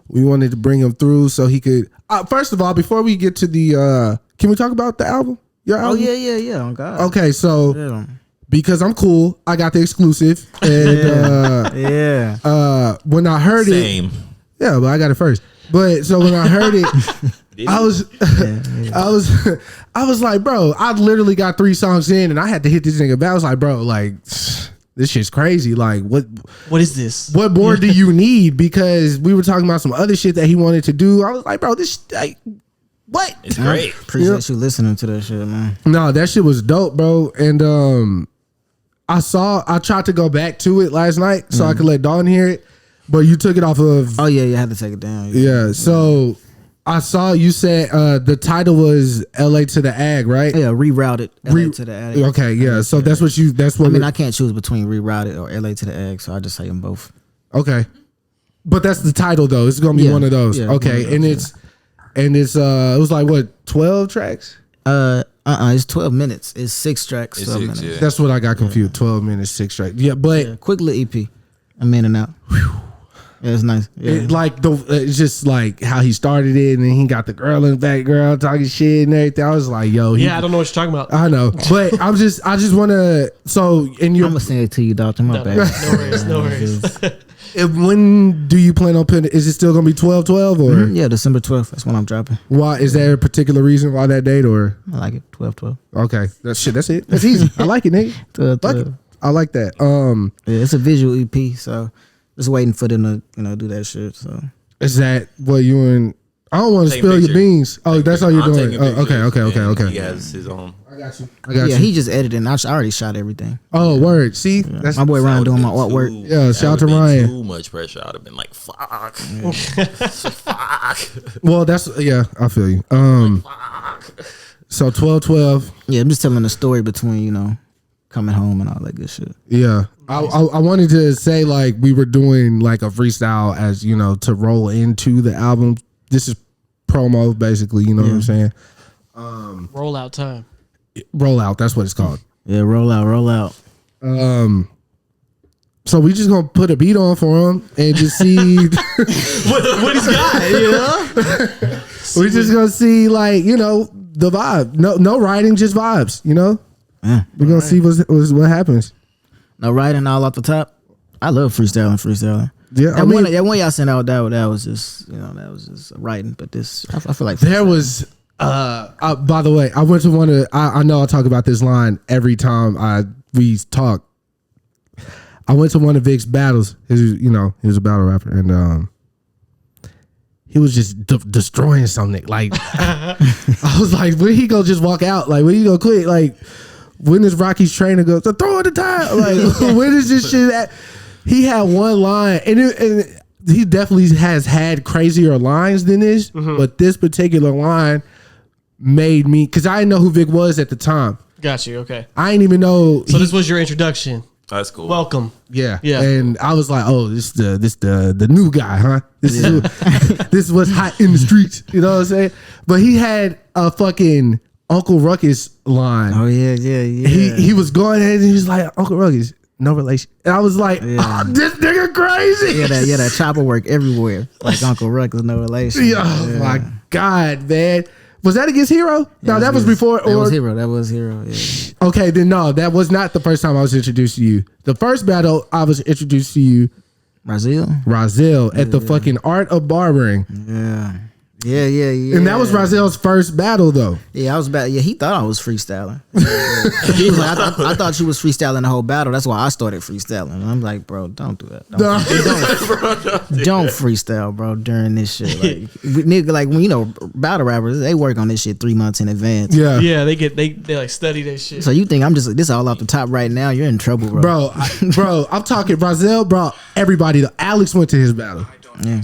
we wanted to bring him through so he could first of all, before we get to the can we talk about the album? Your album? Oh yeah. Oh God. Okay, so Yeah. because I'm cool, I got the exclusive. And when I heard Same. but I got it first. But so when I heard it, I was like, bro, I literally got 3 songs in and I had to hit this nigga back. I was like, bro, like this shit's crazy. Like what is this? What more do you need? Because we were talking about some other shit that he wanted to do. I was like, bro, this like what? It's great. Appreciate you listening to that shit, man. No, that shit was dope, bro. And I tried to go back to it last night so I could let Dalton hear it, but you took it off of. Oh yeah, you had to take it down. Yeah. So I saw you said the title was LA to the Ag, right? Yeah, rerouted LA to the Ag. Okay, yeah. So that's what I mean, I can't choose between rerouted or LA to the Ag, so I just say them both. Okay. But that's the title though. It's gonna be one of those. Yeah, okay. one of those, And it's it was like what, 12 tracks? It's 12 minutes. It's 6 tracks. It's 12 6, minutes. yeah. That's what I got confused. 12 minutes, 6 tracks. Yeah, but Yeah, quick little EP. I'm in and out. Yeah, it's nice. Yeah. it, like it's just like how he started it, and then he got the girl in the background talking shit and everything. I was like, yo, I don't know what you're talking about. I know, but I just want to. So, and you, I'm gonna send it to you, Dalton. My bad. No worries. when do you plan on putting? Is it still gonna be 12/12 or? Yeah, December 12th. That's when I'm dropping. Why is there a particular reason why that date or? I like it. 12/12. Okay, that's it. That's easy. I like it, nigga. 12/12. Fuck it. I like that. Yeah, it's a visual EP, so just waiting for them to do that shit. So Is that what you and? I don't want to Taking spill your pictures. beans. Oh, that's how you're I'm doing. taking Oh, pictures, okay. and He has his own. I got you. yeah, he just edited. I already shot everything. Oh, word. See, that's My boy Ryan That doing my would've been artwork. Yeah, shout out to Ryan. Too much pressure. I'd have been like, fuck. Fuck. Well, that's I feel you. So 12/12. Yeah, I'm just telling the story between coming home and all that good shit. Yeah, I wanted to say like we were doing like a freestyle as to roll into the album. This is promo basically. You know what I'm saying? Rollout time. Roll out. That's what it's called. Yeah, roll out. So we just gonna put a beat on for him and just see. What he's got? We just gonna see like the vibe. No writing, just vibes. Yeah. We're gonna see what happens. No writing all off the top. I love freestyling. Yeah, That one y'all sent out that was just that was just writing. But this I feel like there was. By the way, I went to one of. I know I talk about this line every time we talk. I went to one of Vic's battles. He was a battle rapper, and he was just destroying something. Like I was like, when he go just walk out? Like when he go quit? Like when is Rocky's trainer go to throw at the time? Like when is this shit at? He had one line, and he definitely has had crazier lines than this, but this particular line made me, because I didn't know who Vic was at the time. Got you. Okay. I didn't even know. So this was your introduction. That's cool. Welcome. Yeah. Yeah. And I was like, oh, this the new guy, huh? This is what's hot in the streets. You know what I'm saying? But he had a fucking Uncle Ruckus line. Oh yeah. He was going ahead and he was like, Uncle Ruckus, no relation. And I was like, oh, this nigga crazy. that chopper work everywhere. Like Uncle Ruckus, no relation. Oh my God, man. Was that against Hero? No, that was before. That was Hero. Yeah. Okay, then no, that was not the first time I was introduced to you. The first battle I was introduced to you, Brazil Rozelle, at the fucking Art of Barbering. Yeah. Yeah. And that was Rozell's first battle, though. Yeah, I was bad. Yeah, he thought I was freestyling. He was like, I thought you was freestyling the whole battle. That's why I started freestyling. And I'm like, bro, don't do that. Don't freestyle, bro, during this shit. Like, nigga, like when battle rappers, they work on this shit 3 months in advance. Yeah, they like study that shit. So you think I'm just this all off the top right now? You're in trouble, bro. Bro, I'm talking. Rozell brought everybody. Alex went to his battle. Yeah.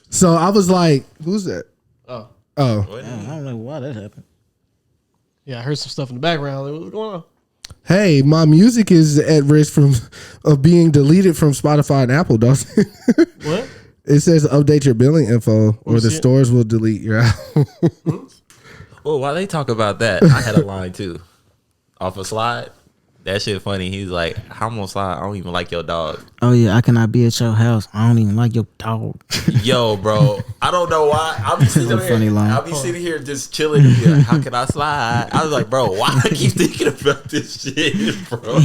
So I was like, who's that? Oh. I don't know why that happened. Yeah, I heard some stuff in the background. What's going on? Hey, my music is at risk of being deleted from Spotify and Apple, dog. What? It says update your billing info or the stores will delete your album. Well, while they talk about that, I had a line too. Off a slide. That shit funny. He's like, how I'm gonna slide? I don't even like your dog. Oh yeah, I cannot be at your house. I don't even like your dog. Yo, bro, I don't know why. I'll be sitting here. Funny line. I'll be sitting here just chilling. Like, how can I slide? I was like, bro, why I keep thinking about this shit, bro?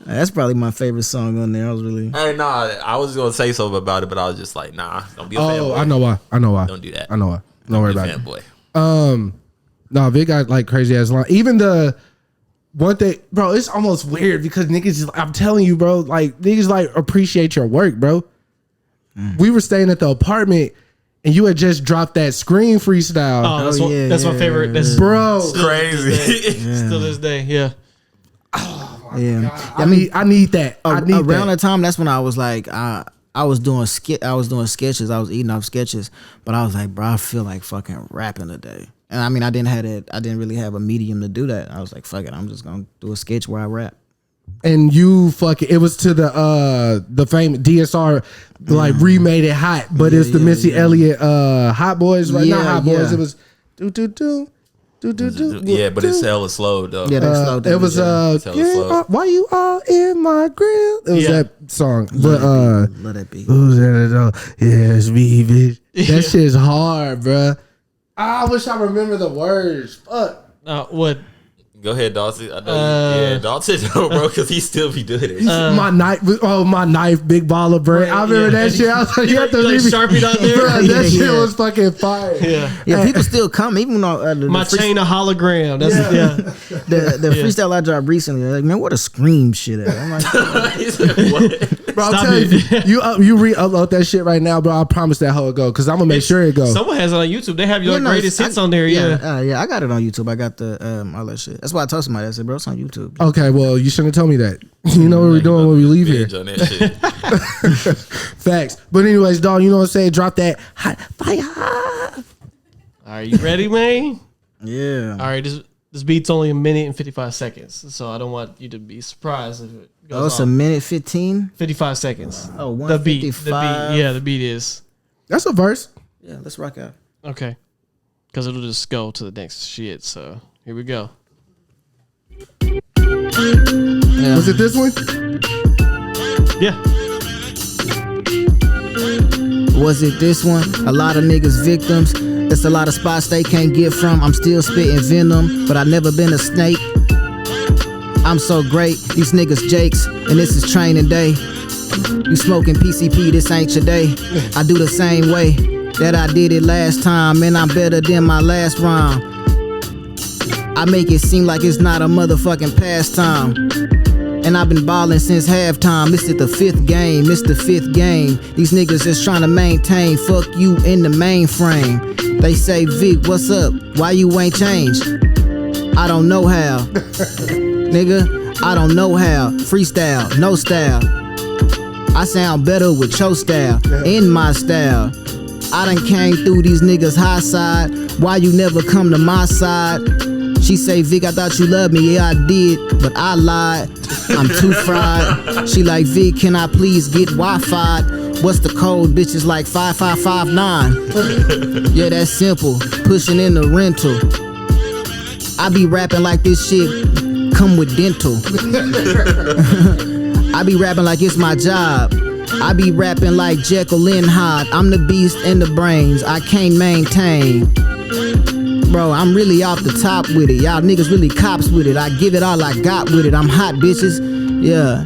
That's probably my favorite song on there. I was really. Hey, nah, I was gonna say something about it, but I was just like, nah, don't be a fanboy. Oh, I know why. Don't do that. I know why. Don't worry about it. Fanboy. No, Vic got like crazy ass line. Even the one thing, bro, it's almost weird because niggas, I'm telling you, bro, like niggas like appreciate your work, bro. We were staying at the apartment and you had just dropped that Scream freestyle. Oh, that's my favorite. That's bro, Crazy. Still this day, yeah. Yeah, I need that. I need around that. that time. That's when I was like, I was doing sketches. I was eating off sketches, but I was like, bro, I feel like fucking rapping today. And I mean, I didn't really have a medium to do that. I was like, fuck it, I'm just gonna do a sketch where I rap. And you fucking, it was to the famous DSR, like remade it hot, but it's the Missy Elliott Hot Boys, right? Not Hot Boys. It was do. Yeah, but it's hella slow though. Yeah, they slowed down. It was why you all in my grill? It was that song, but love that beat. who's in it though? Yeah, it's me, bitch. That shit's hard, bruh. I wish I remember the words. Fuck. What? Go ahead, Dalton. I know Dalton, bro, because he still be doing it. My knife, big ball of bread. I remember that shit. I was like, you have to leave me. Sharpie out there. Bro, that shit was fucking fire. Yeah, people still come, even though my chain of hologram. That's the freestyle I dropped recently. Like, man, what a Scream shit at. I'm like, What? Bro, I'm telling you re-upload that shit right now, bro. I promise that hoe will go because I'm gonna make sure it goes. Someone has it on YouTube. They have your greatest hits on there. Yeah, I got it on YouTube. I got the all that shit. That's why I told somebody. I said, bro, it's on YouTube. Okay, well, you shouldn't have told me that. You know what we're doing when we leave here. On that shit. Facts. But anyways, dog, you know what I'm saying? Drop that hot fire. Are you ready, man? Yeah. All right, this beat's only 1 minute and 55 seconds, so I don't want you to be surprised if it goes it's 1 minute 15? 55 seconds. Oh, the beat. 155. Yeah, the beat is. That's a verse. Yeah, let's rock out. Okay. Because it'll just go to the next shit, so here we go. Yeah. Was it this one? Yeah. Was it this one? A lot of niggas victims. It's a lot of spots they can't get from. I'm still spitting venom, but I never been a snake. I'm so great, these niggas jakes, and this is training day. You smoking PCP, this ain't your day. I do the same way that I did it last time, and I'm better than my last rhyme. I make it seem like it's not a motherfucking pastime. And I've been ballin' since halftime. This is the 5th game, it's the 5th game. These niggas just trying to maintain. Fuck you in the mainframe. They say, Vic, what's up? Why you ain't changed? I don't know how. Nigga, I don't know how. Freestyle, no style. I sound better with your style, in my style. I done came through these niggas' high side. Why you never come to my side? She say, Vic, I thought you loved me. Yeah, I did, but I lied. I'm too fried. She like, Vic, can I please get Wi-Fi? What's the code? Bitches like 5559. Yeah, that's simple. Pushing in the rental. I be rapping like this shit come with dental. I be rapping like it's my job. I be rapping like Jekyll and Hyde. I'm the beast in the brains. I can't maintain. Bro, I'm really off the top with it. Y'all niggas really cops with it. I give it all I got with it. I'm hot, bitches. Yeah.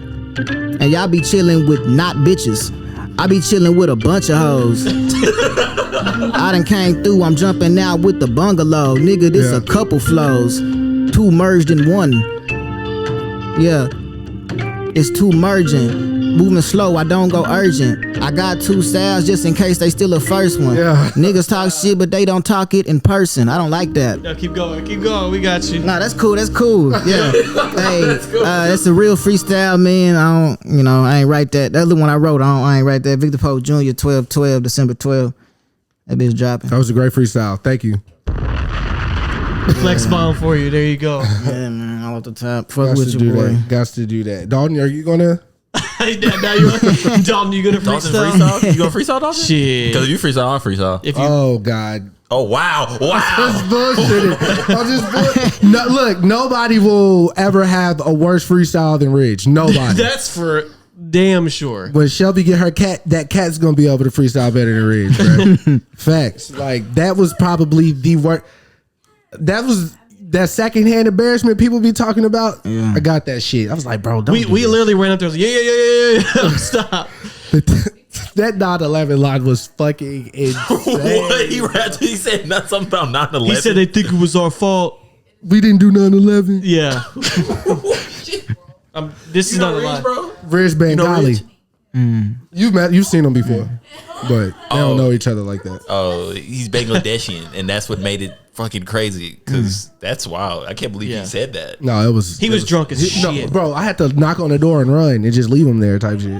And y'all be chilling with not bitches. I be chillin' with a bunch of hoes. I done came through, I'm jumping out with the bungalow. Nigga, this a couple flows. 2 merged in one. Yeah, it's 2 merging. Moving slow, I don't go urgent. I got 2 styles just in case they steal a first one. Yeah. Niggas talk shit, but they don't talk it in person. I don't like that. No, keep going. We got you. Nah, that's cool. Yeah. Hey, that's a real freestyle, man. I ain't write that. That's the one I wrote. I ain't write that. Victor Pope Jr. 12/12, December 12. That bitch dropping. That was a great freestyle. Thank you. Flex bomb for you. There you go. Yeah, man. All off the top. Fuck Gots with to your do boy. that. Gots to do that. Dalton, are you gonna? Now you Dalton, you gonna freestyle? You gonna freestyle, Dalton? Shit. Because if you freestyle, I'll freestyle. If you, Oh God. Oh wow! Just bullshitting. No, look, nobody will ever have a worse freestyle than Ridge. Nobody. that's for damn sure. When Shelby get her cat, that cat's gonna be able to freestyle better than Ridge, bro. Facts. Like that was probably the worst. That was that secondhand embarrassment people be talking about. Yeah. I got that shit. I was like, bro, don't We literally ran up there. Yeah. Stop. That 9/11 line was fucking insane. What? He said something about 9/11. He said they think it was our fault. We didn't do 9/11. Yeah. This is not a lie. bro. Ridge Bengali. You've seen them before, but they don't know each other like that. Oh, he's Bangladeshian, and that's what made it fucking crazy. Because that's wild. I can't believe he said that. No, it was. He was drunk as shit. No, bro, I had to knock on the door and run and just leave him there, type shit.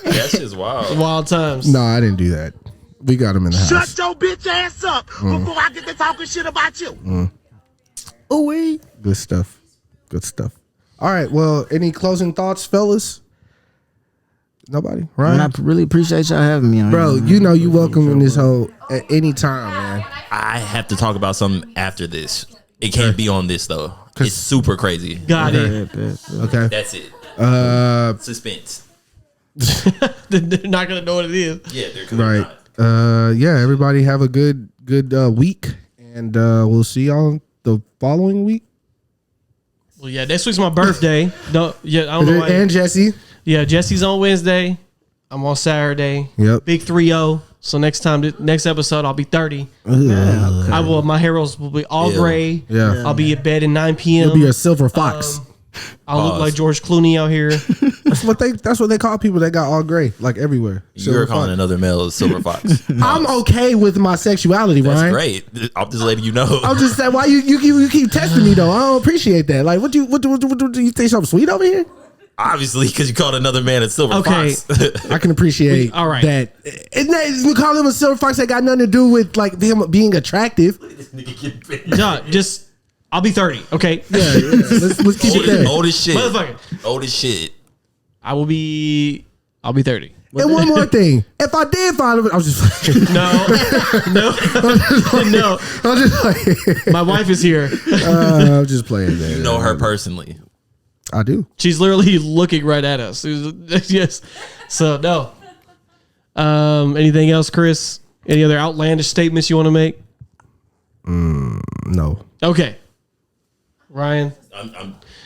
That's just wild. Wild times. No, I didn't do that. We got him in the house. Shut your bitch ass up before I get to talking shit about you. Ooh-wee. Good stuff. Good stuff. All right. Well, any closing thoughts, fellas? Nobody? Ryan? Man, I really appreciate y'all having me on. Bro, you know you welcome in this whole at any time, man. I have to talk about something after this. It can't be on this though. It's super crazy. Got it. Okay. That's it. Suspense. They're not gonna know what it is. Yeah, they're Right. not. Yeah, everybody have a good week, and we'll see y'all the following week. Well, yeah, next week's my birthday. I don't know why. And Jesse. Yeah, Jesse's on Wednesday. I'm on Saturday. Yep. Big 3-0. So next episode, I'll be 30. I will. My heroes will be all gray. Yeah. I'll be in bed at 9 p.m. You'll be a silver fox. I'll look like George Clooney out here. That's what they call people that got all gray, like everywhere. You're calling another male a silver fox. I'm okay with my sexuality, That's Ryan. great. I'm just letting you know. I'm just saying, why you keep testing me though? I don't appreciate that. Like, what do you think something sweet over here? Obviously, because you called another man a silver fox. I can appreciate all right. that. And that you call him a silver fox that got nothing to do with like him being attractive. No, I'll be 30. Okay. Yeah. Let's keep it there. Old as shit. Motherfucker. Old as shit. I'll be 30. And one more thing, if I did find him, I was just No. I'm just like, My wife is here. I'm just playing, man. You know her personally. I do. She's literally looking right at us. Yes. So no. Anything else, Chris? Any other outlandish statements you want to make? No. Okay. Ryan,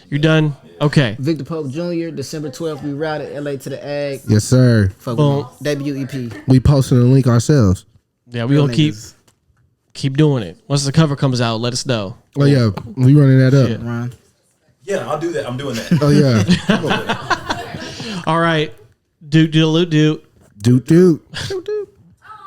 you're done. Okay. Victor Pope Jr., December 12th, we routed LA to the Ag. Yes, sir. Fuck Boom. with me. WEP. We posted a link ourselves. Yeah, we gonna keep doing it. Once the cover comes out, let us know. Oh yeah, we running that up. Shit. Ryan. Yeah, I'll do that. I'm doing that. Oh yeah. All right. Doot. Doot.